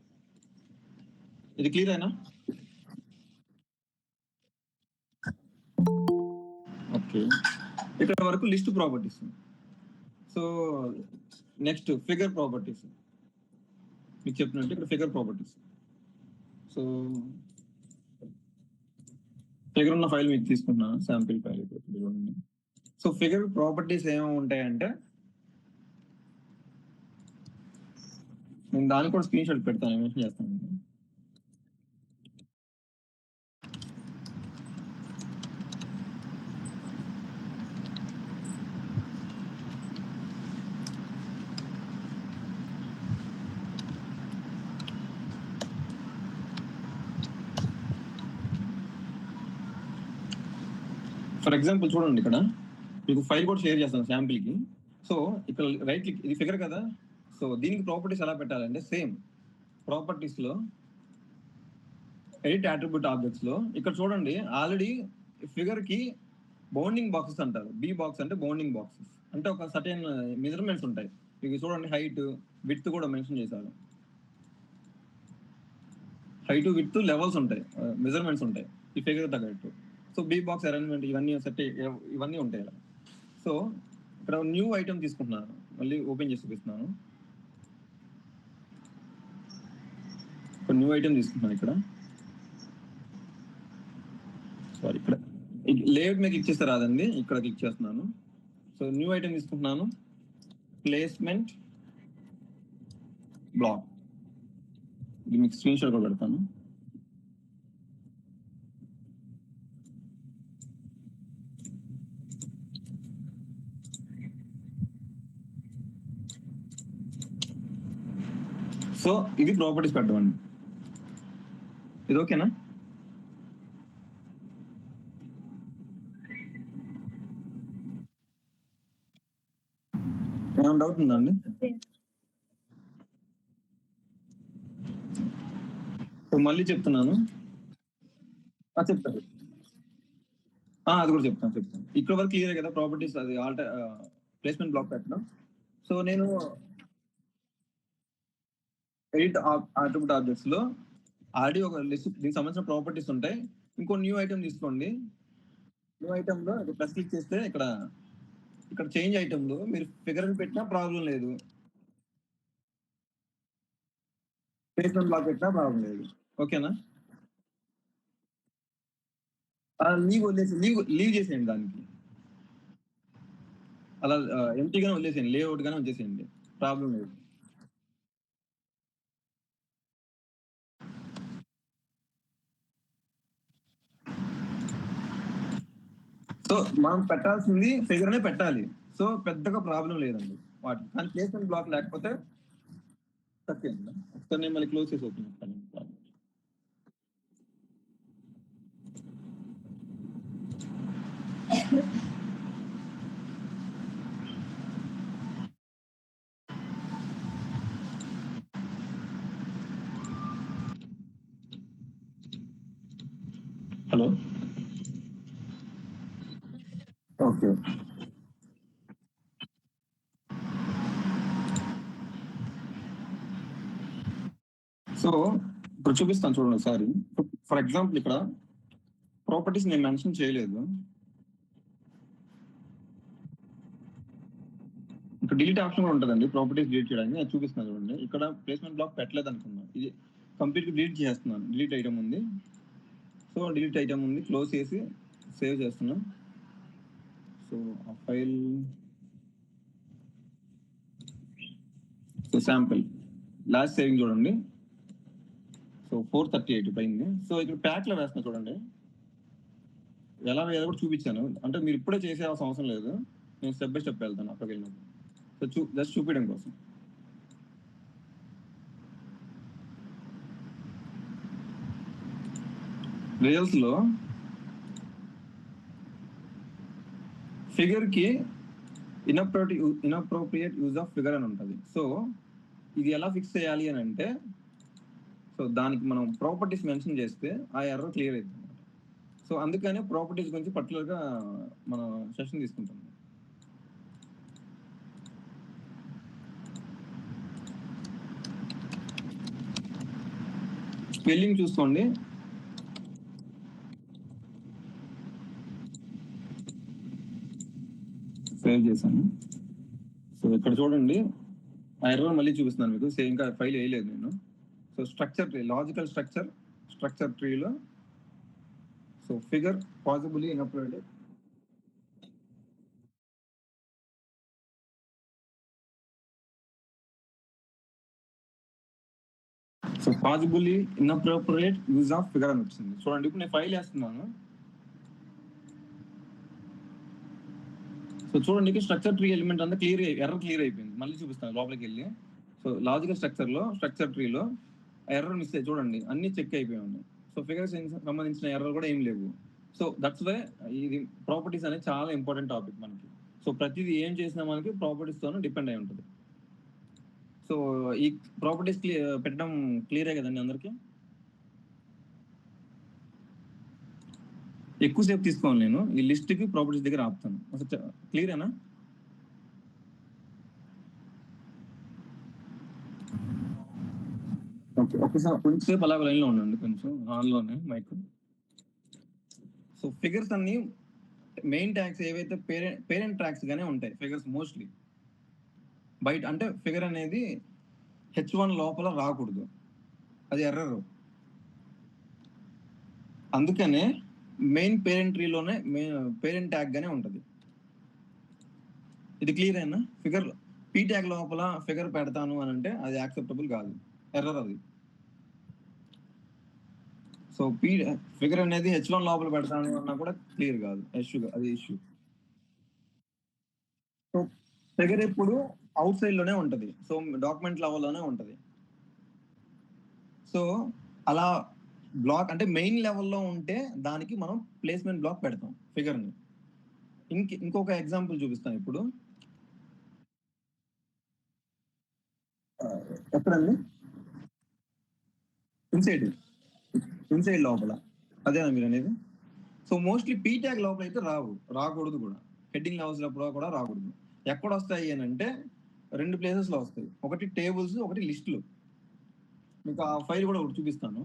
ఇది క్లియర్ అయినా? ఓకే ఇక్కడ వరకు list properties. So next figure properties మీకు చెప్పినట్టు ఇక్కడ ఫిగర్ ప్రాపర్టీస్. సో ఫిగర్ ఉన్న ఫైల్ మీకు తీసుకున్నాను sample file. So figure properties ఏమేమి ఉంటాయంటే నేను దాన్ని కూడా స్క్రీన్ షాట్ పెడతాను, మెన్షన్ చేస్తాను. ఫర్ ఎగ్జాంపుల్ చూడండి ఇక్కడ మీకు ఫైల్ కూడా షేర్ చేస్తాను శాంపిల్ కి. సో ఇక్కడ రైట్ క్లిక్, ఇది ఫిగర్ కదా. సో దీనికి ప్రాపర్టీస్ ఎలా పెట్టాలంటే సేమ్ ప్రాపర్టీస్ లో ఎడిట్ అట్రిబ్యూట్ ఆబ్జెక్ట్స్ లో ఇక్కడ చూడండి ఆల్రెడీ ఫిగర్ కి బౌండింగ్ బాక్సెస్ అంటారు. బి బాక్స్ అంటే బౌండింగ్ బాక్సెస్ అంటే ఒక సర్టెన్ మెజర్మెంట్స్ ఉంటాయి. మీకు చూడండి హైట్ విడ్త్ కూడా మెన్షన్ చేశారు. హైట్ విడ్త్ లెవెల్స్ ఉంటాయి, మెజర్మెంట్స్ ఉంటాయి ఈ ఫిగర్ తగ్గట్టు. సో బి బాక్స్ అరేంజ్మెంట్ ఇవన్నీ సెట్ ఇవన్నీ ఉంటాయి. సో ఇక్కడ న్యూ ఐటమ్ తీసుకుంటున్నాను, మళ్ళీ ఓపెన్ చేసి చూపిస్తున్నాను. న్యూ ఐటమ్ తీసుకుంటున్నాను ఇక్కడ. సారీ ఇక్కడ లేఅవుట్ మీద క్లిక్ చేస్తే రాదండి, ఇక్కడ క్లిక్ చేస్తున్నాను. సో న్యూ ఐటమ్ తీసుకుంటున్నాను, ప్లేస్మెంట్ బ్లాక్. ఇది మీకు స్క్రీన్ షాట్ కూడా పెడతాను. సో ఇది ప్రాపర్టీస్ పెట్టమండి. ఇది ఓకేనా? ఏమైనా డౌట్ ఉందా అండి? మళ్ళీ చెప్తున్నాను, చెప్తాను. అది కూడా చెప్తాను. ఇక్కడ వరకు క్లియర్ కదా ప్రాపర్టీస్, అది ప్లేస్మెంట్ బ్లాక్ పెట్టడం. సో నేను ఎడిట్ అట్రిబ్యూట్ ఆబ్జెక్ట్స్ లో ఆల్రెడీ ఒక లిస్ట్ దీనికి సంబంధించిన ప్రాపర్టీస్ ఉంటాయి. ఇంకో న్యూ ఐటమ్ తీసుకోండి. న్యూ ఐటమ్ లో ప్లస్ క్లిక్ చేస్తే ఇక్కడ చేంజ్ ఐటమ్ లో మీరు ఫిగర్ పెట్టినా ప్రాబ్లం లేదు, ప్లేస్మెంట్ బ్లాక్ పెట్టినా ప్రాబ్లం లేదు. ఓకేనా? లీవ్ చేసేయండి, దానికి అలా ఎంటీగానే వదిలేసేయండి, లేఅవుట్ గానే వచ్చేసేయండి, ప్రాబ్లం లేదు. సో మనం పెట్టాల్సింది ఫిగర్ అనే పెట్టాలి. సో పెద్దగా ప్రాబ్లం లేదండి వాటికి. కానీ ప్లేస్మెంట్ బ్లాక్ లేకపోతే తప్పేండి. ఒకసారి నేను మళ్ళీ క్లోజ్ చేసి ఓపెన్ చేస్తాను. Hello, okay. సో ఇప్పుడు చూపిస్తాను చూడండి ఒకసారి. ఫర్ ఎగ్జాంపుల్ ఇక్కడ ప్రాపర్టీస్ నేను మెన్షన్ చేయలేదు. ఇక్కడ డిలీట్ ఆప్షన్ కూడా ఉంటుందండి ప్రాపర్టీస్ డిలీట్ చేయడానికి. అది చూపిస్తున్నాను చూడండి. ఇక్కడ ప్లేస్మెంట్ బ్లాక్ పెట్టలేదు అనుకున్నాను, ఇది కంప్లీట్ డిలీట్ చేస్తున్నాను. డిలీట్ ఐటమ్ ఉంది. సో డిలీట్ ఐటమ్ ఉంది, క్లోజ్ చేసి సేవ్ చేస్తున్నాను. సో ఆ file so sample last saving చూడండి. సో 438 పోయింది. సో ఇక్కడ ప్యాక్ లో వేస్తున్నా చూడండి. ఎలా వేయాలో కూడా చూపించాను. అంటే మీరు ఇప్పుడే చేసేయాల్సిన అవసరం లేదు. నేను స్టెప్ బై స్టెప్ వెళ్తాను అక్కడికి వెళ్ళినప్పుడు. సో జస్ట్ చూపించడం కోసం. రియల్స్ లో ఫిగర్ కి ఇన్అప్రోప్రియేట్ యూజ్ ఆఫ్ ఫిగర్ అని ఉంటుంది. సో ఇది ఎలా ఫిక్స్ చేయాలి అని అంటే, సో దానికి మనం ప్రాపర్టీస్ మెన్షన్ చేస్తే ఆ ఎర్రర్ క్లియర్ అవుతుంది. సో అందుకనే ప్రాపర్టీస్ గురించి పర్టికులర్ గా మనం సెషన్ తీసుకుంటాం. స్పెల్లింగ్ చూసుకోండి. సేవ్ చేశాను. సో ఇక్కడ చూడండి, ఆ ఎర్రర్ మళ్ళీ చూపిస్తున్నాను మీకు. సేమ్ ఇంకా ఫైల్ వేయలేదు నేను. So structure tree, logical structure ట్రీలో so figure possibly inappropriate. So possibly inappropriate use of figure అని వచ్చింది. చూడండి, ఇప్పుడు నేను ఫైల్ వేస్తున్నాను. సో చూడండి, స్ట్రక్చర్ ట్రీ ఎలిమెంట్ అంతా ఎర్రర్ క్లియర్ అయిపోయింది. మళ్ళీ చూపిస్తాను లోపలికి వెళ్ళి. సో లాజికల్ స్ట్రక్చర్ ట్రీలో ఎర్రర్ మిస్ అయ్యి చూడండి, అన్ని చెక్ అయిపోయి ఉన్నాయి. సో ఫిగర్స్ సంబంధించిన ఎర్రర్ కూడా ఏం లేవు. సో దట్స్ వై ఇది ప్రాపర్టీస్ అనేది చాలా ఇంపార్టెంట్ టాపిక్ మనకి. సో ప్రతిదీ ఏం చేసినా మనకి ప్రాపర్టీస్ తోనే డిపెండ్ అయి ఉంటుంది. సో ఈ ప్రాపర్టీస్ పెట్టడం క్లియరే కదండి అందరికి? ఎక్కువసేపు తీసుకోను నేను. ఈ లిస్ట్ కి ప్రాపర్టీస్ దగ్గర ఆపుతాను. క్లియరేనా? ఓకే, ఒకసారి కొంచెంసేపు అలాగే లైన్ లో ఉండండి, కొంచెం ఆన్ లోనే మైక్. సో ఫిగర్స్ అన్ని మెయిన్ ట్యాగ్స్ ఏవైతే పేరెంట్ ట్యాగ్స్ గానే ఉంటాయి ఫిగర్స్ మోస్ట్లీ. బయట అంటే ఫిగర్ అనేది H1 లోపల రాకూడదు, అది ఎర్రర్. అందుకనే మెయిన్ పేరెంట్ ట్రీలోనే పేరెంట్ ట్యాగ్ గానే ఉంటది. ఇది క్లియర్ అయినా? ఫిగర్ పీ ట్యాగ్ లోపల ఫిగర్ పెడతాను అని అంటే అది యాక్సెప్టబుల్ కాదు, ఎర్రర్ అది. సో ఫిగర్ అనేది H1 లోపల పెడతాను అన్నా కూడా క్లియర్ కాదు, అది ఇష్యూ. సో ఫిగర్ ఎప్పుడు అవుట్ సైడ్ లోనే ఉంటది. సో డాక్యుమెంట్ లెవెల్లోనే ఉంటది. సో అలా బ్లాక్ అంటే మెయిన్ లెవెల్లో ఉంటే దానికి మనం ప్లేస్మెంట్ బ్లాక్ పెడతాం ఫిగర్ ని. ఇంకొక ఎగ్జాంపుల్ చూపిస్తాను ఇప్పుడు. ఎక్కడండి? ఇన్సైడ్ లోపల, అదేనా మీరు అనేది? సో మోస్ట్లీ పీ ట్యాగ్ లోపల అయితే రాకూడదు కూడా. హెడ్డింగ్ లెవెల్స్ లోపల కూడా రాకూడదు. ఎక్కడ వస్తాయి అని అంటే 2 ప్లేసెస్ లో వస్తాయి. ఒకటి టేబుల్స్, ఒకటి లిస్టులు. మీకు ఆ ఫైల్ కూడా ఒకటి చూపిస్తాను,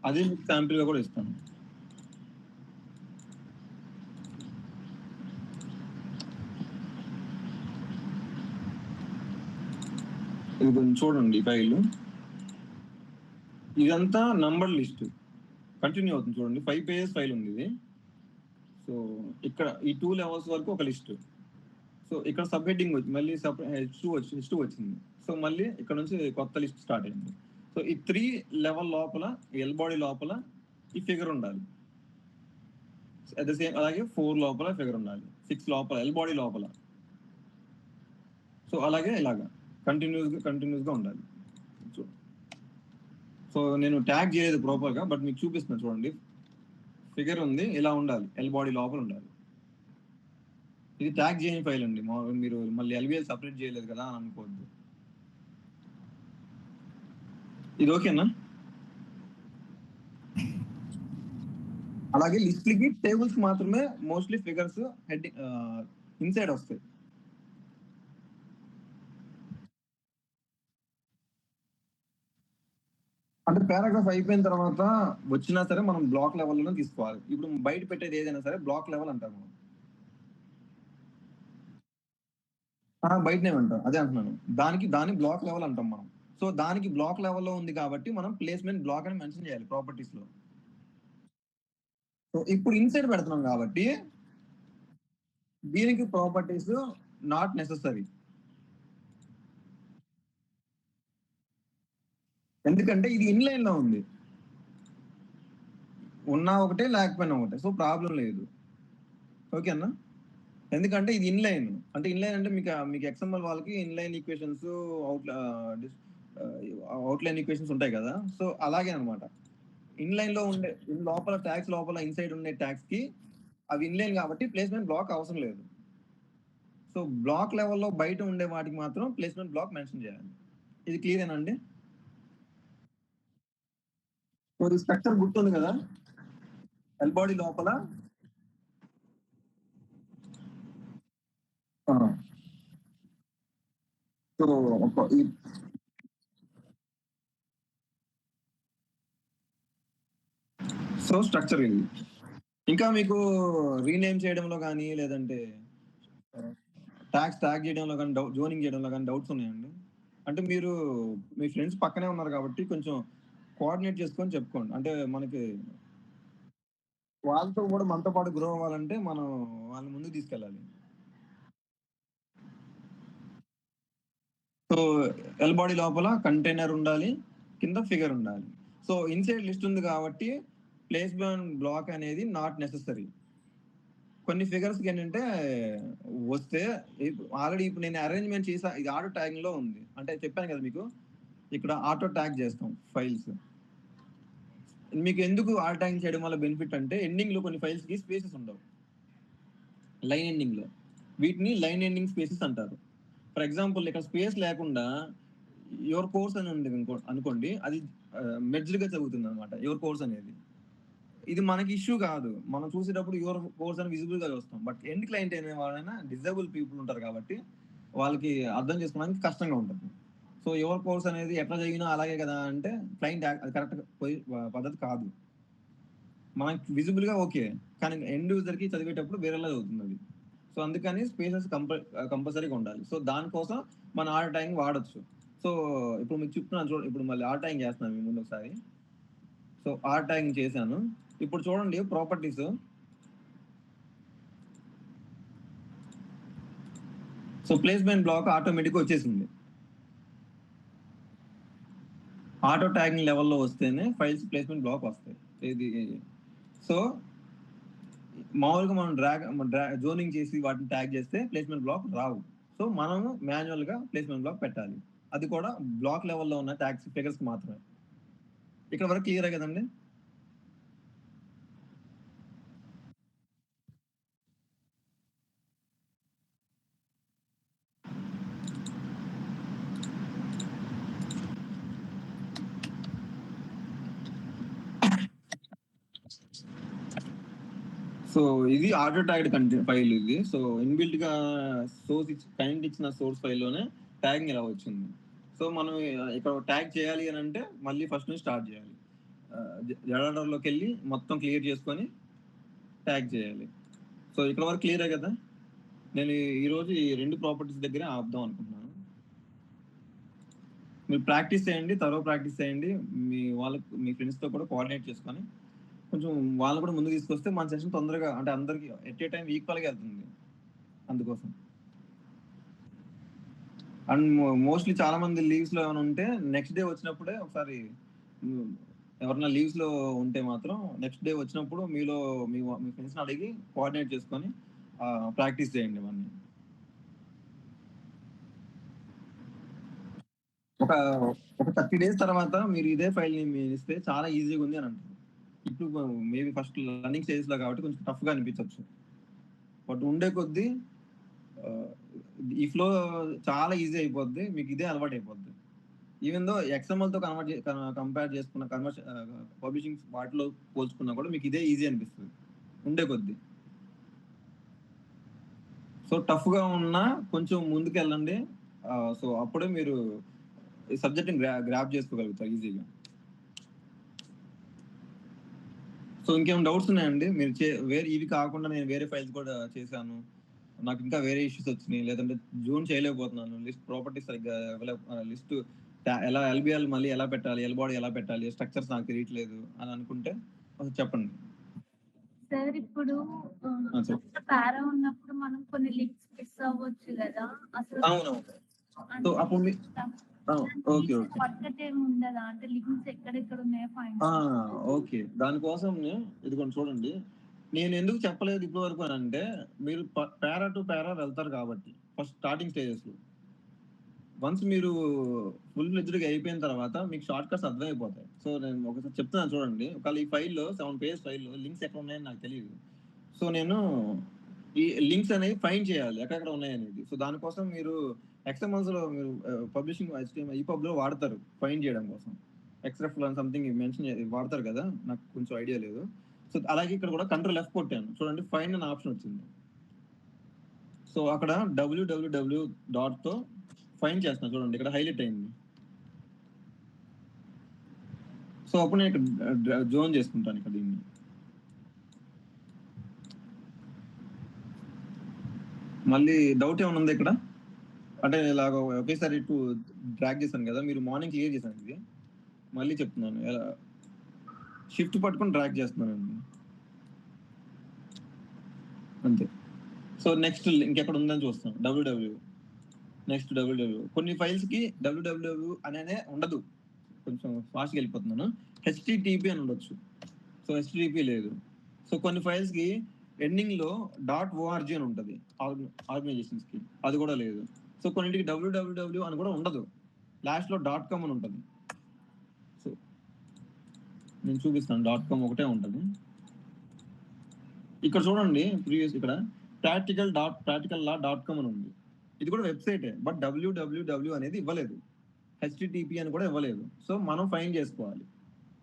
అదే మీకు శాంపిల్ గా కూడా ఇస్తాను. ఇది కొంచెం చూడండి ఫైల్. ఇదంతా నంబర్ లిస్ట్ కంటిన్యూ అవుతుంది చూడండి. 5 pages ఫైల్ ఉంది ఇది. సో ఇక్కడ ఈ 2 levels వరకు ఒక లిస్ట్. సో ఇక్కడ సబ్ హెడ్డింగ్ వచ్చి మళ్ళీ H2 వచ్చింది. సో మళ్ళీ ఇక్కడ నుంచి కొత్త లిస్ట్ స్టార్ట్ అయింది. సో ఈ 3 level లోపల ఎల్ బాడీ లోపల ఈ ఫిగర్ ఉండాలి. అట్ ద సేమ్ అలాగే 4 లోపల ఫిగర్ ఉండాలి, 6 లోపల ఎల్ బాడీ లోపల. సో అలాగే ఇలాగా కంటిన్యూస్ గా ఉండాలి. సో నేను ట్యాగ్ చేయలేదు ప్రాపర్ గా, బట్ మీకు చూపిస్తున్నా చూడండి. ఫిగర్ ఉంది, ఇలా ఉండాలి, ఎల్ బాడీ లోపల ఉండాలి. ఇది ట్యాగ్ చేయని ఫైల్ అండి. మీరు మళ్ళీ ఎల్బిఎల్ సపరేట్ చేయలేదు కదా అని అనుకోవద్దు. ఇది ఓకేనా? అలాగే లిస్ట్లకి టేబుల్స్ మాత్రమే మోస్ట్లీ ఫిగర్స్ హెడ్డింగ్ ఇన్సైడ్ వస్తాయి. అంటే పారాగ్రాఫ్ అయిపోయిన తర్వాత వచ్చినా సరే మనం బ్లాక్ లెవెల్లోనే తీసుకోవాలి. ఇప్పుడు బయట పెట్టేది ఏదైనా సరే బ్లాక్ లెవెల్ అంటాము. బయటనే ఉంటాం, అదే అంటున్నాను. దాని బ్లాక్ లెవెల్ అంటాం మనం. సో దానికి బ్లాక్ లెవెల్లో ఉంది కాబట్టి మనం ప్లేస్మెంట్ బ్లాక్ అని మెన్షన్ చేయాలి ప్రాపర్టీస్ లో. సో ఇప్పుడు ఇన్సైడ్ పెడుతున్నాం కాబట్టి దీనికి ప్రాపర్టీస్ నాట్ నెసెసరీ. ఎందుకంటే ఇది ఇన్లైన్ లో ఉంది, ఉన్నా ఒకటే లేకపోయినా ఒకటే, సో ప్రాబ్లం లేదు. ఓకేనా? ఎందుకంటే ఇది ఇన్లైన్. అంటే ఇన్లైన్ అంటే మీకు ఎక్స్ఎంఎల్ వాళ్ళకి ఇన్లైన్ ఈక్వేషన్స్, అవుట్లైన్ ఈక్వేషన్స్ ఉంటాయి కదా, సో అలాగే అనమాట. ఇన్లైన్ లో ఉండే లోపల ట్యాక్స్, లోపల ఇన్సైడ్ ఉండే ట్యాక్స్ కి అవి ఇన్లైన్ కాబట్టి ప్లేస్మెంట్ బ్లాక్ అవసరం లేదు. సో బ్లాక్ లెవెల్లో బయట ఉండే వాటికి మాత్రం ప్లేస్మెంట్ బ్లాక్ మెన్షన్ చేయాలి. ఇది క్లియర్ అండి? సో స్ట్రక్చర్ గుర్తుంది కదా, ఎల్ బాడీ లోపల సో సో స్ట్రక్చర్ ఇది. ఇంకా మీకు రీనేమ్ చేయడంలో కానీ లేదంటే ట్యాక్స్ ట్యాగ్ చేయడంలో కానీ జోనింగ్ చేయడంలో కానీ డౌట్స్ ఉన్నాయండి? అంటే మీరు మీ ఫ్రెండ్స్ పక్కనే ఉన్నారు కాబట్టి కొంచెం కోఆర్డినేట్ చేసుకొని చెప్పుకోండి. అంటే మనకి వాళ్ళతో కూడా మనతో పాటు గ్రో అవ్వాలంటే మనం వాళ్ళని ముందుకు తీసుకెళ్ళాలి. సో ఎల్ బాడీ లోపల కంటైనర్ ఉండాలి, కింద ఫిగర్ ఉండాలి. సో ఇన్సైడ్ లిస్ట్ ఉంది కాబట్టి ప్లేస్మెంట్ బ్లాక్ అనేది నాట్ నెసెసరీ. కొన్ని ఫిగర్స్ ఏంటంటే వస్తే ఆల్రెడీ ఇప్పుడు నేను అరేంజ్మెంట్ చేసా, ఇది ఆటో ట్యాగింగ్ లో ఉంది. అంటే చెప్పాను కదా మీకు, ఇక్కడ ఆటో ట్యాగ్ చేస్తాం ఫైల్స్. మీకు ఎందుకు ఆటో ట్యాగింగ్ చేయడం వల్ల బెనిఫిట్ అంటే ఎండింగ్ లో కొన్ని ఫైల్స్ కి స్పేసెస్ ఉండవు, లైన్ ఎండింగ్ లో. వీటిని లైన్ ఎండింగ్ స్పేసెస్ అంటారు. ఫర్ ఎగ్జాంపుల్ ఇక్కడ స్పేస్ లేకుండా యువర్ కోర్స్ అని ఉంది అనుకోండి, అది మెర్జ్డ్ గా చదువుతుంది అనమాట యువర్ కోర్స్ అనేది. ఇది మనకి ఇష్యూ కాదు, మనం చూసేటప్పుడు యువర్ కోర్స్ అని విజిబుల్ గా చూస్తాం. బట్ ఎండ్ క్లయింట్ అనే వాళ్ళైనా డిజేబుల్ పీపుల్ ఉంటారు కాబట్టి వాళ్ళకి అర్థం చేసుకోవడానికి కష్టంగా ఉంటుంది. సో యువర్ కోర్స్ అనేది ఎట్లా జరిగినా అలాగే కదా అంటే క్లయింట్ అది కరెక్ట్ పద్ధతి కాదు. మనకి విజిబుల్ గా ఓకే, కానీ ఎండ్ యూజర్ కి చదివేటప్పుడు వేరేలా చదువుతుంది అది. సో అందుకని స్పేసెస్ కంపల్సరీగా ఉండాలి. సో దానికోసం మన ఆటో ట్యాగింగ్ వాడచ్చు. సో ఇప్పుడు మీకు చెప్తున్నాను చూడండి, ఇప్పుడు మళ్ళీ ఆటో ట్యాగింగ్ చేస్తున్నాను మీ ముందు ఒకసారి. సో ఆటో ట్యాగింగ్ చేశాను. ఇప్పుడు చూడండి properties. So placement block automatic వచ్చేసింది. ఆటో ట్యాగింగ్ లెవెల్లో వస్తేనే ఫైల్స్ ప్లేస్మెంట్ బ్లాక్ వస్తాయి. ఇది సో మామూలుగా మనం జోనింగ్ చేసి వాటిని ట్యాగ్ చేస్తే ప్లేస్మెంట్ బ్లాక్ రావు. సో మనము మాన్యువల్ గా ప్లేస్మెంట్ బ్లాక్ పెట్టాలి, అది కూడా బ్లాక్ లెవెల్లో ఉన్న ట్యాగ్స్ ఫిగర్స్ మాత్రమే. ఇక్కడ వరకు క్లియర్ కదండి? సో ఇది ఆటో ట్యాగ్డ్ కంటెంట్ ఫైల్ ఇది. సో ఇన్బిల్ట్ గా సోర్స్ కైంట్ ఇచ్చిన సోర్స్ ఫైల్ లోనే ట్యాగింగ్ ఇలా వచ్చింది. సో మనం ఇక్కడ ట్యాగ్ చేయాలి అని అంటే మళ్ళీ ఫస్ట్ నుంచి స్టార్ట్ చేయాలి. జడాడర్లోకి వెళ్ళి మొత్తం క్లియర్ చేసుకొని ట్యాగ్ చేయాలి. సో ఇక్కడ వరకు క్లియరే కదా? నేను ఈరోజు ఈ 2 ప్రాపర్టీస్ దగ్గర ఆపుదాం అనుకుంటున్నాను. మీరు ప్రాక్టీస్ చేయండి, ప్రాక్టీస్ చేయండి. మీ ఫ్రెండ్స్తో కూడా కోఆర్డినేట్ చేసుకొని కొంచెం వాళ్ళు కూడా ముందుకు తీసుకొస్తే మన సెషన్ తొందరగా, అంటే అందరికి ఎట్ ఏ టైం ఈక్వల్గా వెళ్తుంది. అందుకోసం అండ్ మోస్ట్లీ చాలా మంది లీవ్స్ లో ఏమైనా ఉంటే నెక్స్ట్ డే వచ్చినప్పుడే ఒకసారి, ఎవరైనా లీవ్స్ లో ఉంటే మాత్రం నెక్స్ట్ డే వచ్చినప్పుడు మీలో మీ ఫ్రెండ్స్ని అడిగి కోఆర్డినేట్ చేసుకొని ప్రాక్టీస్ చేయండి ఇవన్నీ. ఒక 30 డేస్ తర్వాత మీరు ఇదే ఫైల్ ని మీరు ఇస్తే చాలా ఈజీగా ఉంది అని అంటారు. ఇప్పుడు మేబీ ఫస్ట్ రన్నింగ్ స్టేజ్ లో కాబట్టి కొంచెం టఫ్ గా అనిపించవచ్చు. బట్ ఉండే కొద్దీ ఈ ఫ్లో చాలా ఈజీ అయిపోద్ది, మీకు ఇదే అలవాటు అయిపోద్ది. ఈవెన్ దో ఎక్స్ఎంఎల్ తో కంపేర్ చేసుకున్న పబ్లిషింగ్ వాటిలో పోల్చుకున్నా కూడా మీకు ఇదే ఈజీ అనిపిస్తుంది ఉండే కొద్దీ. సో టఫ్ గా ఉన్నా కొంచెం ముందుకు వెళ్ళండి. సో అప్పుడే మీరు ఈ సబ్జెక్ట్ గ్రాప్ చేసుకోగలుగుతారు ఈజీగా. సో ఇంకేమైనా డౌట్స్ ఉన్నాయండి? మీరు వేరే ఇవి కాకుండా నేను వేరే ఫైల్స్ కూడా చేశాను, నాకు ఇంకా వేరే ఇష్యూస్ వచ్చినాయి, లేదంటే జూన్ చేయలేకపోతున్నాను, లిస్ట్ ప్రాపర్టీస్ సరిగ్గా లిస్ట్ ఎలా ఎల్బిఎల్ మళ్ళీ ఎలా పెట్టాలి, ఎల్ బాడీ ఎలా పెట్టాలి, స్ట్రక్చర్స్ నాకు తెలియట్లేదు అని అనుకుంటే చెప్పండి. సార్ ఇప్పుడు చెప్పండి. పారా ఉన్నప్పుడు మనం కొన్ని లింక్స్ మిస్ అవ్వచ్చు కదా అసలు. అవునవును. సో అంటే అప్పుడు ఓకే ఓకే షార్ట్కట్ ఏమి ఉండదా? అంటే లింక్స్ ఎక్కడెక్కడ ఉన్నాయో ఫైండ్ ఓకే దానికోసం ఇదిగోండి చూడండి. నేను ఎందుకు చెప్పలేదు ఇప్పటి వరకు అని అంటే, మీరు పారా టు పారా వెళ్తారు కాబట్టి ఫస్ట్ స్టార్టింగ్ స్టేజెస్ లో. వన్స్ మీరు ఫుల్ ఫ్లెడ్జ్డ్గా అయిపోయిన తర్వాత మీకు షార్ట్ కట్స్ అర్థమైపోతాయి. సో నేను ఒకసారి చెప్తున్నాను చూడండి. ఒకవేళ ఈ ఫైల్లో 7 పేజ్ ఫైల్లో లింక్స్ ఎక్కడ ఉన్నాయని నాకు తెలియదు. సో నేను ఈ లింక్స్ అనేవి ఫైండ్ చేయాలి ఎక్కడెక్కడ ఉన్నాయనేది. సో దానికోసం మీరు XMLs లో మీరు పబ్లిషింగ్ EPUB లో వాడతారు ఫైండ్ చేయడం కోసం. XREF లో సంథింగ్ మెన్షన్ వాడతారు కదా, నాకు కొంచెం ఐడియా లేదు. సో అలాగే ఇక్కడ కూడా కంట్రోల్ F కొట్టాను చూడండి, ఫైండ్ అనే ఆప్షన్ వచ్చింది. సో అక్కడ www తో ఫైండ్ చేస్తున్నా చూడండి, ఇక్కడ హైలైట్ అయింది. సో అప్పుడు నేను ఇక్కడ జోన్ చేసుకుంటాను ఇక్కడ దీన్ని. మళ్ళీ డౌట్ ఏమైనా ఉంది ఇక్కడ? అంటే ఇలాగ ఒకేసారి ఇటు డ్రాగ్ చేశాను కదా, మీరు మార్నింగ్ క్లియర్ చేశాను ఇది. మళ్ళీ చెప్తున్నాను, ఎలా షిఫ్ట్ పట్టుకొని డ్రాగ్ చేస్తున్నానండి అంతే. సో నెక్స్ట్ ఇంకెక్కడ ఉందని చూస్తాను, www. Next www. కొన్ని ఫైల్స్ కి www అనే ఉండదు, కొంచెం ఫాస్ట్గా వెళ్ళిపోతున్నాను. HTTP అని ఉండొచ్చు, సో HTTP లేదు. సో కొన్ని ఫైల్స్ కి ఎండింగ్ లో .org అని ఉంటుంది ఆర్గనైజేషన్స్ కి, అది కూడా లేదు. సో కొన్నింటికి www అని కూడా ఉండదు, లాస్ట్ లో .com అని ఉంటుంది. సో నేను చూపిస్తాను, .com ఒకటే ఉంటుంది. ఇక్కడ చూడండి ప్రీవియస్ ఇక్కడ practical.com అని ఉంది. ఇది కూడా వెబ్సైటే, బట్ www అనేది ఇవ్వలేదు, HTTP అని కూడా ఇవ్వలేదు. సో మనం ఫైండ్ చేసుకోవాలి.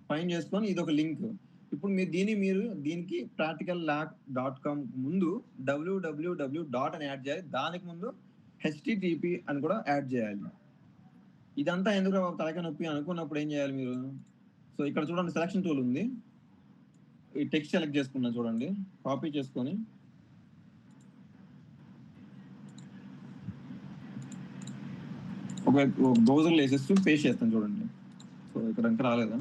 ఫైండ్ చేసుకొని ఇది ఒక లింక్. ఇప్పుడు మీరు దీనికి practical.com ముందు www అని యాడ్ చేయాలి, దానికి ముందు HTTP అని కూడా యాడ్ చేయాలి. ఇదంతా ఎందుకు తలకాయ నొప్పి అనుకున్నప్పుడు ఏం చేయాలి మీరు? సో ఇక్కడ చూడండి సెలక్షన్ టూల్ ఉంది, ఈ టెక్స్ట్ సెలెక్ట్ చేసుకున్నా చూడండి, కాపీ చేసుకొని ఒక బ్రౌజర్లో వేసేసి పేస్ట్ చేస్తాను చూడండి. సో ఇక్కడ ఇంకా రాలేదా?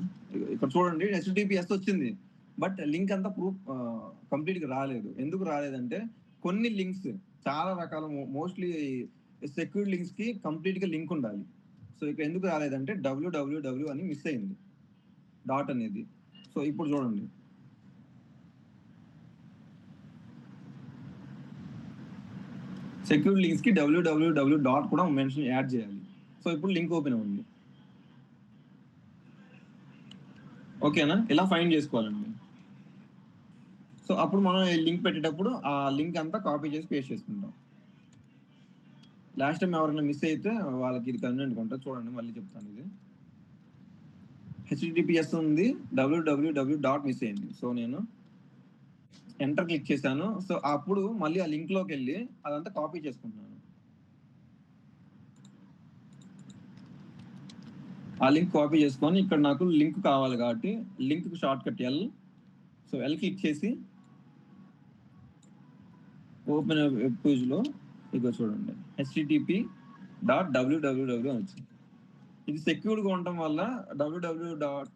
ఇక్కడ చూడండి HTTPS వచ్చింది, బట్ లింక్ అంతా కంప్లీట్గా రాలేదు. ఎందుకు రాలేదంటే కొన్ని లింక్స్ చాలా రకాల మోస్ట్లీ సెక్యూర్డ్ లింక్స్ కి కంప్లీట్గా లింక్ ఉండాలి. సో ఇక్కడ ఎందుకు రాలేదంటే www అని మిస్ అయింది, డాట్ అనేది. సో ఇప్పుడు చూడండి, సెక్యూర్డ్ లింక్స్ కి www డాట్ కూడా మెన్షన్ యాడ్ చేయాలి. సో ఇప్పుడు లింక్ ఓపెన్ ఉంది, ఓకేనా? ఇలా ఫైండ్ చేసుకోవాలండి. సో అప్పుడు మనం లింక్ పెట్టేటప్పుడు ఆ లింక్ అంతా కాపీ చేసి పేస్ట్ చేసుకుంటాం. లాస్ట్ టైం ఎవరైనా మిస్ అయితే వాళ్ళకి ఇది కన్వీనియంట్ ఉంటుంది. చూడండి మళ్ళీ చెప్తాను, ఇది HTTPS ఉంది, www డాట్ మిస్ అయింది. సో నేను ఎంటర్ క్లిక్ చేశాను. సో అప్పుడు మళ్ళీ ఆ లింక్ లోకి వెళ్ళి అదంతా కాపీ చేసుకుంటున్నాను. ఆ లింక్ కాపీ చేసుకొని ఇక్కడ నాకు లింక్ కావాలి కాబట్టి link short cut L. So L click చేసి ఓపెన్ వెబ్ పేజ్ లో ఇదిగో చూడండి http.www అని వచ్చింది. ఇది సెక్యూర్డ్ గా ఉండటం వల్ల www డాట్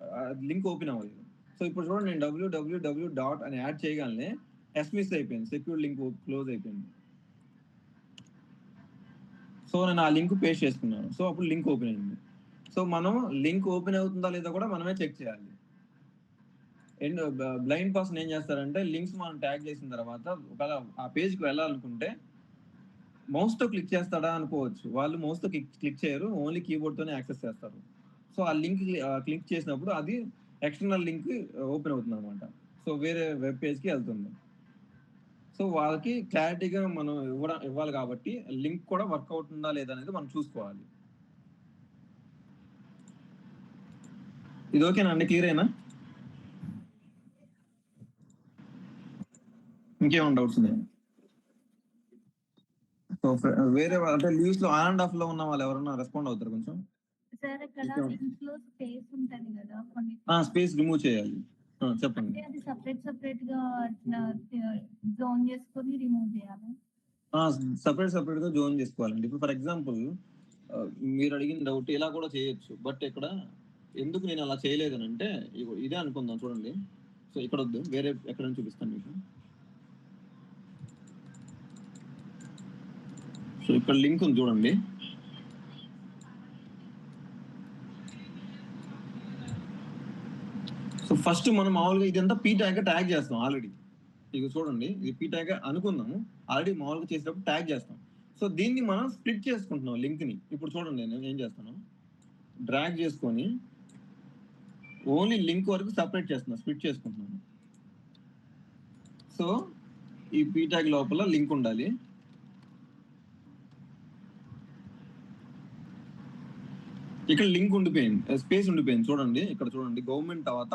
లింక్ ఓపెన్ అవ్వలేదు. సో ఇప్పుడు చూడండి, నేను www డాట్ అని యాడ్ చేయగానే మిస్ అయిపోయింది, సెక్యూర్డ్ లింక్ క్లోజ్ అయిపోయింది. సో నేను ఆ లింక్ పేస్ట్ చేసుకున్నాను. సో అప్పుడు లింక్ ఓపెన్ అయింది. సో మనం లింక్ ఓపెన్ అవుతుందా లేదా కూడా మనమే చెక్ చేయాలి. అండ్ బ్లైండ్ పర్సన్ ఏం చేస్తారంటే, లింక్స్ మనం ట్యాగ్ చేసిన తర్వాత ఒకవేళ ఆ పేజ్కి వెళ్ళాలనుకుంటే మౌస్ తో క్లిక్ చేస్తాడా అనుకోవచ్చు. వాళ్ళు మౌస్ తో క్లిక్ చేయరు, ఓన్లీ కీబోర్డ్ తోనే యాక్సెస్ చేస్తారు. సో ఆ లింక్ క్లిక్ చేసినప్పుడు అది ఎక్స్టర్నల్ లింక్ ఓపెన్ అవుతుంది అనమాట. సో వేరే వెబ్ పేజ్ కి వెళ్తుంది. సో వాళ్ళకి క్లారిటీగా మనం ఇవ్వాలి కాబట్టి లింక్ కూడా వర్క్ అవుతుందా లేదా అనేది మనం చూసుకోవాలి. ఇది ఓకేనా అండి? క్లియర్ అయినా? ఇంకేమైనా డౌట్స్ ఉన్నాయా? సో వేరే అంటే లీవ్స్ లో ఆన్ అండ్ ఆఫ్ లో ఉన్న వాళ్ళు ఎవరైనా రెస్పాండ్ అవుతారు కొంచెం. సార్ ఇక్కడ లింక్స్ లో స్పేస్ ఉంటది కదా, కొన్ని స్పేస్ రిమూవ్ చేయాలి. చెప్పండి. అది సెపరేట్ గా జోన్ చేసుకొని రిమూవ్ చేయాలి. సెపరేట్ గా జోన్ చేసుకోవాలండి. ఇప్పుడు ఫర్ ఎగ్జాంపుల్ మీరు అడిగిన డౌట్ ఇలా కూడా చేయొచ్చు, బట్ ఇక్కడ ఎందుకు నేను అలా చేయలేదు అంటే ఇదే అనుకుందాం చూడండి. సో ఇక్కడ వద్దు, వేరే ఎక్కడ చూపిస్తాను మీకు. సో ఇక్కడ లింక్ ఉంది చూడండి. సో ఫస్ట్ మనం మామూలుగా ఇదంతా పీ ట్యాగ్ ట్యాగ్ చేస్తాం ఆల్రెడీ. ఇక చూడండి, ఇది పీ ట్యాగ్ అనుకుందాము, ఆల్రెడీ మామూలుగా చేసేటప్పుడు ట్యాగ్ చేస్తాం. సో దీన్ని మనం స్ప్లిట్ చేసుకుంటున్నాం లింక్ని. ఇప్పుడు చూడండి నేను ఏం చేస్తాను, డ్రాగ్ చేసుకొని ఓన్లీ లింక్ వరకు సపరేట్ చేస్తున్నా, స్ప్లిట్ చేసుకుంటున్నాను. సో ఈ పీ ట్యాగ్ లోపల లింక్ ఉండాలి. ఇక్కడ లింక్ ఉండిపోయింది, స్పేస్ ఉండిపోయింది. చూడండి ఇక్కడ చూడండి, గవర్నమెంట్ తర్వాత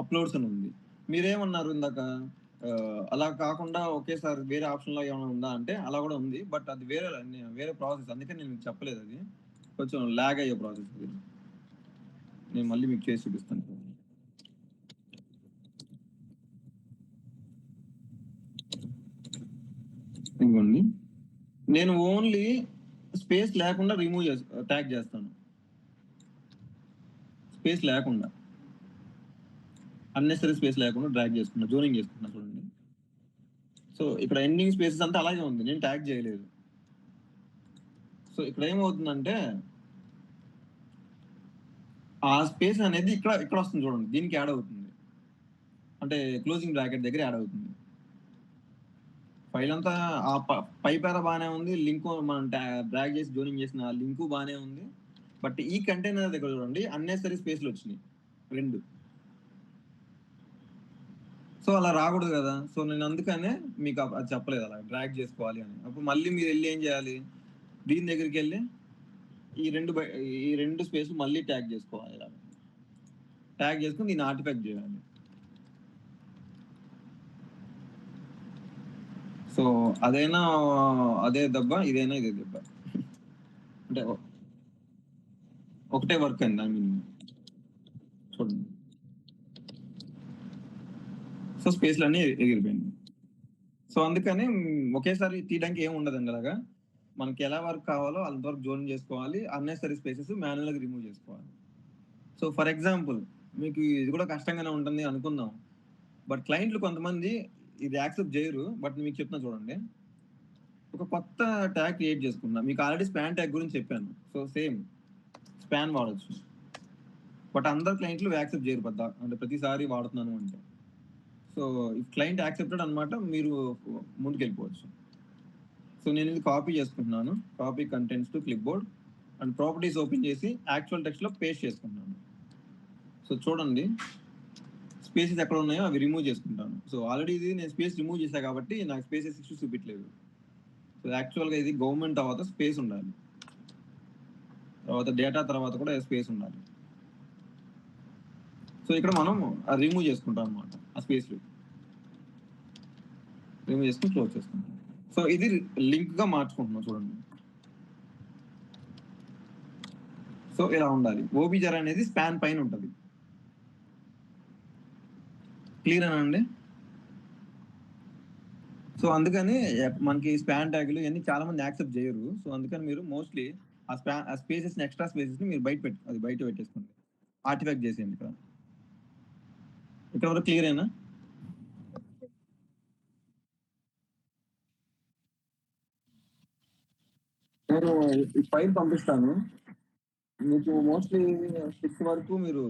అప్లోడ్స్ అని ఉంది. మీరేమన్నారు ఇందాక, అలా కాకుండా ఒకేసారి వేరే ఆప్షన్లో ఏమైనా ఉందా అంటే అలా కూడా ఉంది, బట్ అది వేరే ప్రాసెస్, అందుకే నేను మీకు చెప్పలేదు. అది కొంచెం ల్యాగ్ అయ్యే ప్రాసెస్. అది నేను మళ్ళీ మీకు చేసి చూపిస్తాను. ఇంకోండి, నేను ఓన్లీ స్పేస్ లేకుండా రిమూవ్ ట్యాగ్ చేస్తాను. స్పేస్ లేకుండా, అన్నెసరీ స్పేస్ లేకుండా డ్రాగ్ చేసుకున్నా, జోనింగ్ చేసుకున్నా. చూడండి, సో ఇక్కడ ఎండింగ్ స్పేసెస్ అంతా అలాగే ఉంది, నేను ట్యాగ్ చేయలేదు. సో ఇక్కడ ఏమవుతుందంటే ఆ స్పేస్ అనేది ఇక్కడ వస్తుంది చూడండి, దీనికి యాడ్ అవుతుంది, అంటే క్లోజింగ్ బ్రాకెట్ దగ్గర యాడ్ అవుతుంది. ఫైల్ అంతా ఆ పై పేర బాగానే ఉంది, లింక్ మనం డ్రాగ్ చేసి జోనింగ్ చేసిన లింకు బాగానే ఉంది, బట్ ఈ కంటైనర్ దగ్గర చూడండి అన్నెసరీ స్పేస్లు వచ్చినాయి 2. సో అలా రాకూడదు కదా. సో నేను అందుకనే మీకు అది చెప్పలేదు అలా డ్రాగ్ చేసుకోవాలి అని. అప్పుడు మళ్ళీ మీరు వెళ్ళి ఏం చేయాలి, దీని దగ్గరికి వెళ్ళి ఈ రెండు స్పేస్ మళ్ళీ ట్యాగ్ చేసుకోవాలి. ఇలా ట్యాగ్ చేసుకుని దీన్ని ఆర్టిఫాక్ట్ చేయాలి. సో అదైనా అదే దెబ్బ, ఇదైనా ఇదే దెబ్బ, అంటే ఒకటే వర్క్ అండి. ఐ మీన్ చూడండి, సో స్పేస్లు అన్నీ ఎగిరిపోయింది. సో అందుకని ఒకేసారి తీయడానికి ఏమి ఉండదండి. అలాగా మనకి ఎలా వర్క్ కావాలో అంతవరకు జోన్ చేసుకోవాలి, అన్నెసరీ స్పేసెస్ మాన్యువల్గా రిమూవ్ చేసుకోవాలి. సో ఫర్ ఎగ్జాంపుల్ మీకు ఇది కూడా కష్టంగానే ఉంటుంది అనుకుందాం, బట్ క్లయింట్లు కొంతమంది ఇది యాక్సెప్ట్ చేయరు. బట్ మీకు చెప్తున్నా చూడండి, ఒక కొత్త ట్యాగ్ క్రియేట్ చేసుకున్నా. మీకు ఆల్రెడీ స్పాన్ ట్యాగ్ గురించి చెప్పాను. సో సేమ్ స్పాన్ వాడచ్చు, బట్ అందరు క్లయింట్లు యాక్సెప్ట్ చేయరు పెద్ద, అంటే ప్రతిసారి వాడుతున్నాను అంటే. సో ఈ క్లయింట్ యాక్సెప్టెడ్ అనమాట, మీరు ముందుకు వెళ్ళిపోవచ్చు. సో నేను ఇది కాపీ చేసుకుంటున్నాను, copy contents to clip board and properties open చేసి యాక్చువల్ టెక్స్ట్లో పేస్ట్ చేసుకుంటున్నాను. సో చూడండి, స్పేసెస్ ఎక్కడ ఉన్నాయో అవి రిమూవ్ చేసుకుంటాను. సో ఆల్రెడీ ఇది నేను స్పేస్ రిమూవ్ చేశాను కాబట్టి నాకు స్పేసెస్ ఇష్యూ చూపించలేదు. సో యాక్చువల్గా ఇది గవర్నమెంట్ తర్వాత స్పేస్ ఉండాలి, తర్వాత డేటా తర్వాత కూడా స్పేస్ ఉండాలి. సో ఇక్కడ మనం రిమూవ్ చేసుకుంటాం అనమాట, ఆ స్పేస్ రిమూవ్ చేసుకుని క్లోజ్ చేసుకుంటాం. సో ఇది లింక్గా మార్చుకుంటున్నాం చూడండి. సో ఇలా ఉండాలి. ఓబిజర్ అనేది స్పాన్ పైన ఉంటుంది. క్లియర్ అండి? సో అందుకని మనకి స్పాన్ ట్యాగ్లు ఇవన్నీ చాలా మంది యాక్సెప్ట్ చేయరు. సో అందుకని మీరు మోస్ట్లీ ఆ స్పేసెస్ ఎక్స్ట్రా స్పేసెస్ ని మీరు బయట పెట్టేసుకోండి, ఆర్టిఫాక్ట్ చేసేయండి. ఇక్కడ వరకు క్లియర్ అయినా? నేను ఈ ఫైల్ పంపిస్తాను మీకు. మోస్ట్లీ 6 వరకు మీరు,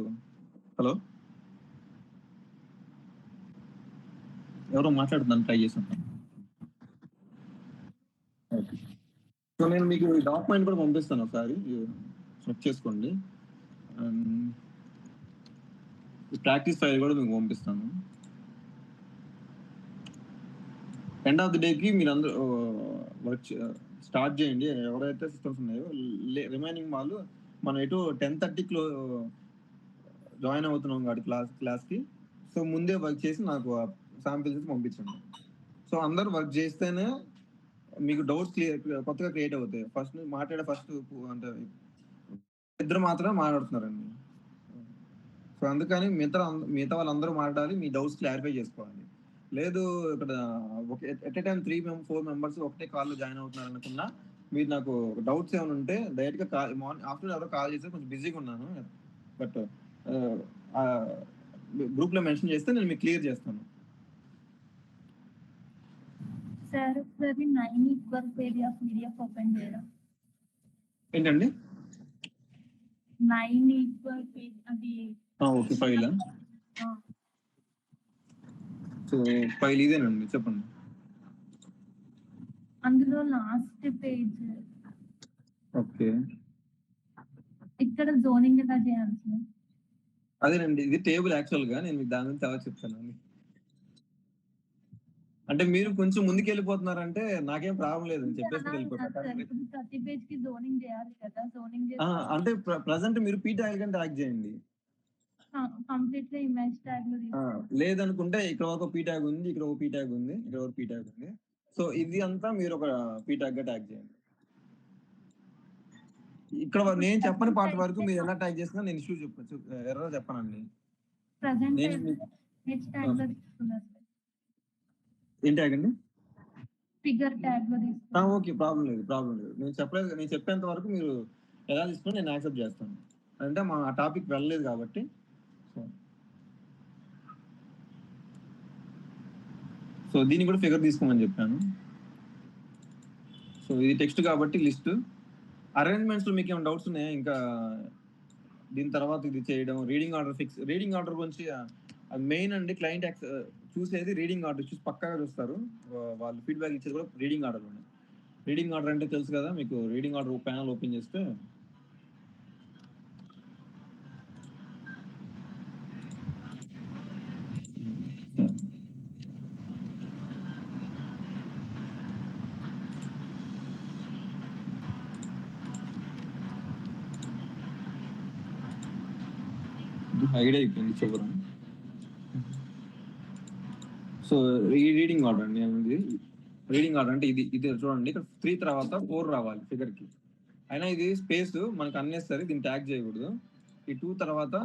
హలో ఎవరో మాట్లాడుతున్నాను, ట్రై చేస్తాను. సో నేను మీకు డాక్యుమెంట్ కూడా పంపిస్తాను, ఒకసారి చెక్ చేసుకోండి. ప్రాక్టీస్ ఫైల్ కూడా మీకు పంపిస్తాను. ఎండ్ ఆఫ్ ది డేకి మీరు అందరూ వర్క్ స్టార్ట్ చేయండి. ఎవరైతే సిస్టమ్స్ ఉన్నాయో రిమైనింగ్ వాళ్ళు మనం ఎటు 10:30 జాయిన్ అవుతున్నాం కాబట్టి క్లాస్కి. సో ముందే వర్క్ చేసి నాకు శాంపిల్స్ పంపించండి. సో అందరూ వర్క్ చేస్తేనే మీకు డౌట్స్ కొత్తగా క్రియేట్ అవుతాయి. ఫస్ట్ అంటే ఇద్దరు మాత్రమే మాట్లాడుతున్నారండి. సో అందుకని మిగతా వాళ్ళందరూ మాట్లాడాలి, మీ డౌట్స్ క్లారిఫై చేసుకోవాలి. లేదు ఇక్కడ ఎట్ ఏ టైం 3-4 మెంబర్స్ ఒకటే కాల్లో జాయిన్ అవుతున్నారు అనుకున్నా, మీరు నాకు డౌట్స్ ఏమైనా ఉంటే డైరెక్ట్గా ఆఫ్టర్నూన్ ఎవరో కాల్ చేస్తే కొంచెం బిజీగా ఉన్నాను, బట్ గ్రూప్లో మెన్షన్ చేస్తే నేను మీకు క్లియర్ చేస్తాను. సార్ ఒకసారి 9 ఈక్వల్ పీడిఎఫ్ ఓపెన్ చేయరా? ఏంటండి? 9 ఈక్వల్ అది ఓకే, ఫైలా? సో ఫైల్ ఇదేనండి, చెప్పండి. అందులో లాస్ట్ పేజ్ ఓకే, ఇక్కడ జోనింగ్ ఎలా చేయాలి సార్? అదేనండి, ఇది టేబుల్ యాక్చువల్గా. నేను మీకు దాని గురించి తర్వాత చెప్తానండి. అంటే మీరు కొంచెం ముందుకు వెళ్ళిపోతున్నారంటే నాకేం ప్రాబ్లం లేదని చెప్పేసి వెళ్ళిపోతాను. ప్రతి పేజ్ కి జోనింగ్ చేయాలి కదా, జోనింగ్ అంటే ప్రజెంట్ మీరు పీ ట్యాగ్ కంటే ట్యాగ్ చేయండి. కంప్లీట్ గా ఇమేజ్ ట్యాగ్ లేదనుకుంటే ఇక్కడ ఒక పీ ట్యాగ్ ఉంది, ఇక్కడ ఒక పీ ట్యాగ్ ఉంది, ఇక్కడ ఒక పీ ట్యాగ్ ఉంది. సో ఇది అంతా మీరు ఒక పీ ట్యాగ్ గా ట్యాగ్ చేయండి. ఇక్కడ నేను చెప్పని పార్ట్ వరకు మీరు ఎలా ట్యాగ్ చేసినా నేను ఇష్యూ చెప్పచ్చు, ఎర్రర్ చెప్పనండి. ఏం ట్యాగ్ అండి? Figure tag. ఓకే, ప్రాబ్లం లేదు. నేను చెప్పేంత వరకు మీరు ఎలా తీసుకున్నా నేను యాక్సెప్ట్ చేస్తాను. అంటే మా టాపిక్ వెళ్ళలేదు కాబట్టి. సో దీన్ని కూడా ఫిగర్ తీసుకోమని చెప్పాను. సో ఇది టెక్స్ట్ కాబట్టి లిస్ట్. అరేంజ్మెంట్స్ లో మీకు ఏమైనా డౌట్స్ ఉన్నాయా? ఇంకా దీని తర్వాత ఇది చేయడం, రీడింగ్ ఆర్డర్ గురించి మెయిన్ అండి. క్లయింట్ చూసేది రీడింగ్ ఆర్డర్ చూసి పక్కాగా చూస్తారు. వాళ్ళు ఫీడ్బ్యాక్ ఇచ్చేది కూడా రీడింగ్ ఆర్డర్. రీడింగ్ ఆర్డర్ అంటే తెలుసు కదా మీకు. రీడింగ్ ఆర్డర్ ప్యానల్ ఓపెన్ చేస్తే హైడ్ అయిపోయింది చివర. సో ఈ రీడింగ్ ఆర్డర్ అండి. రీడింగ్ ఆర్డర్ అంటే ఇది చూడండి, ఇక్కడ 3 తర్వాత 4 రావాలి ఫిగర్ కి. అయినా ఇది స్పేస్ మనకు అన్నేసరి, దీన్ని ట్యాగ్ చేయకూడదు. ఈ 2 తర్వాత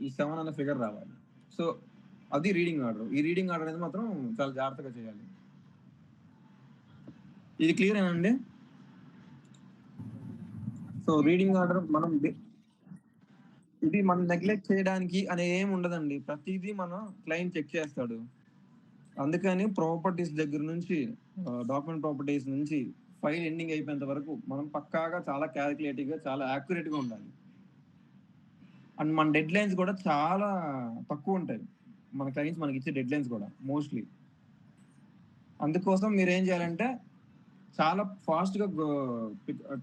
ఈ 7 అనే ఫిగర్ రావాలి. సో అది రీడింగ్ ఆర్డర్. ఈ రీడింగ్ ఆర్డర్ అనేది మాత్రం చాలా జాగ్రత్తగా చేయాలి. ఇది క్లియర్ ఏనండి? సో రీడింగ్ ఆర్డర్ ఇది మనం నెగ్లెక్ట్ చేయడానికి అనే ఏం ఉండదండి. ప్రతిదీ మనం క్లయింట్ చెక్ చేస్తాడు. అందుకని ప్రాపర్టీస్ దగ్గర నుంచి, డాక్యుమెంట్ ప్రాపర్టీస్ నుంచి ఫైల్ ఎండింగ్ అయిపోయేంత వరకు మనం పక్కాగా చాలా క్యాలిక్యులేటివ్గా, చాలా యాక్యురేట్గా ఉండాలి. అండ్ మన డెడ్ లైన్స్ కూడా చాలా తక్కువ ఉంటాయి. మన క్లయింట్స్ మనకి ఇచ్చే డెడ్ లైన్స్ కూడా మోస్ట్లీ. అందుకోసం మీరు ఏం చేయాలంటే చాలా ఫాస్ట్గా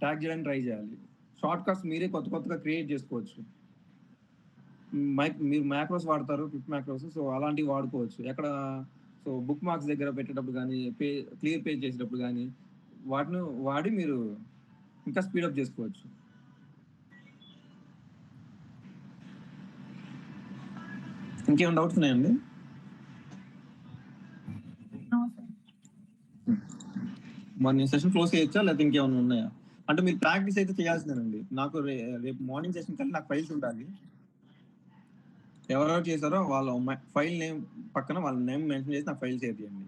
ట్యాగ్ చేయడానికి ట్రై చేయాలి. షార్ట్ కట్స్ మీరే కొత్తగా క్రియేట్ చేసుకోవచ్చు. మీరు మ్యాక్రోస్ వాడతారు, క్విక్ మ్యాక్రోస్. సో అలాంటివి వాడుకోవచ్చు. ఎక్కడ సో బుక్ మార్క్స్ దగ్గర పెట్టేటప్పుడు కానీ, క్లియర్ పేజ్ చేసేటప్పుడు కానీ వాటిని వాడి మీరు ఇంకా స్పీడప్ చేసుకోవచ్చు. ఇంకేమైనా డౌట్స్ ఉన్నాయండి? మరి నేను సెషన్ క్లోజ్ చేయొచ్చా, లేకపోతే ఇంకేమైనా ఉన్నాయా? అంటే మీరు ప్రాక్టీస్ అయితే చేయాల్సిందేనండి. నాకు రేపు మార్నింగ్ సెషన్ కల్లా నాకు ఫైల్స్ ఉండాలి. ఎవరెవరు చేశారో వాళ్ళ ఫైల్ నేమ్ పక్కన వాళ్ళ నేమ్ మెన్షన్ చేసి నాకు ఫైల్ షేర్ చేయండి.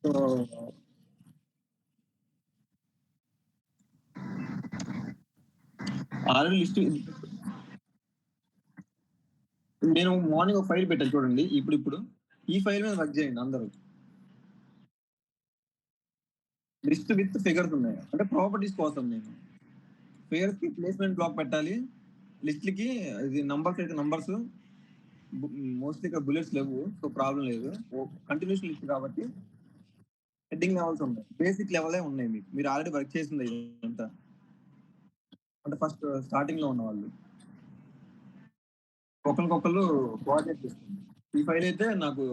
సో ఆల్రెడీ లిస్ట్ నేను మార్నింగ్ ఒక ఫైల్ పెట్టాను చూడండి. ఇప్పుడు ఈ ఫైల్ మీద వర్క్ చేయండి అందరూ. లిస్ట్ విత్ ఫిగర్స్ ఉన్నాయి. అంటే ప్రాపర్టీస్ కోసం నేను ఫిగర్స్ కి ప్లేస్మెంట్ బ్లాక్ పెట్టాలి. లిస్ట్లకి ఇది నంబర్స్ అయితే నంబర్స్, మోస్ట్లీ ఇక్కడ బుల్లెట్స్ లేవు. సో ప్రాబ్లం లేదు. కంటిన్యూషన్ లిస్ట్ కాబట్టి హెడ్డింగ్ లెవెల్స్ ఉన్నాయి. బేసిక్ లెవెలే ఉన్నాయి. మీరు ఆల్రెడీ వర్క్ చేసింది ఇదంతా. అంటే ఫస్ట్ స్టార్టింగ్ లో ఉన్న వాళ్ళు ఒకరికొకరు కోఆర్డినేట్ చేస్తుంది. ఈ ఫైల్ అయితే నాకు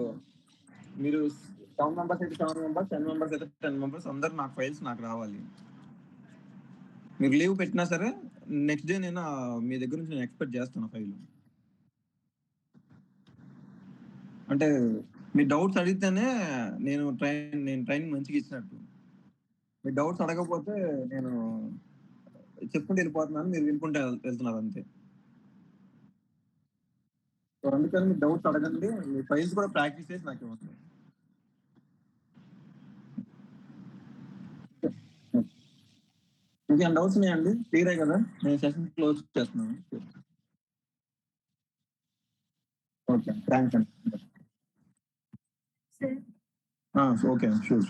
మీరు 7 మెంబర్స్ అయితే 7 మెంబర్స్, 10 మెంబర్స్ అయితే 10 మెంబర్స్, అందరు నాకు ఫైల్స్ నాకు రావాలి. మీరు లీవ్ పెట్టినా సరే నెక్స్ట్ డే నేను మీ దగ్గర నుంచి నేను ఎక్స్పెక్ట్ చేస్తాను ఫైల్. అంటే మీ డౌట్స్ అడిగితేనే నేను ట్రైనింగ్ మంచిగా ఇచ్చినట్టు. మీ డౌట్స్ అడగకపోతే నేను చెప్పుకుంటూ వెళ్ళిపోతున్నాను, మీరు వినుకుంటే వెళ్తున్నారు అంతే. సో అందుకని మీ డౌట్స్ అడగండి. మీ ఫైల్స్ కూడా ప్రాక్టీస్ చేసి నాకు ఇవ్వండి. ఇంకేం డౌట్స్ ఉన్నాయండి? క్లియరే కదా? నేను సెషన్ క్లోజ్ చేస్తున్నాను. ఓకే. థాంక్స్ అండి. సార్. ఓకే. షూర్.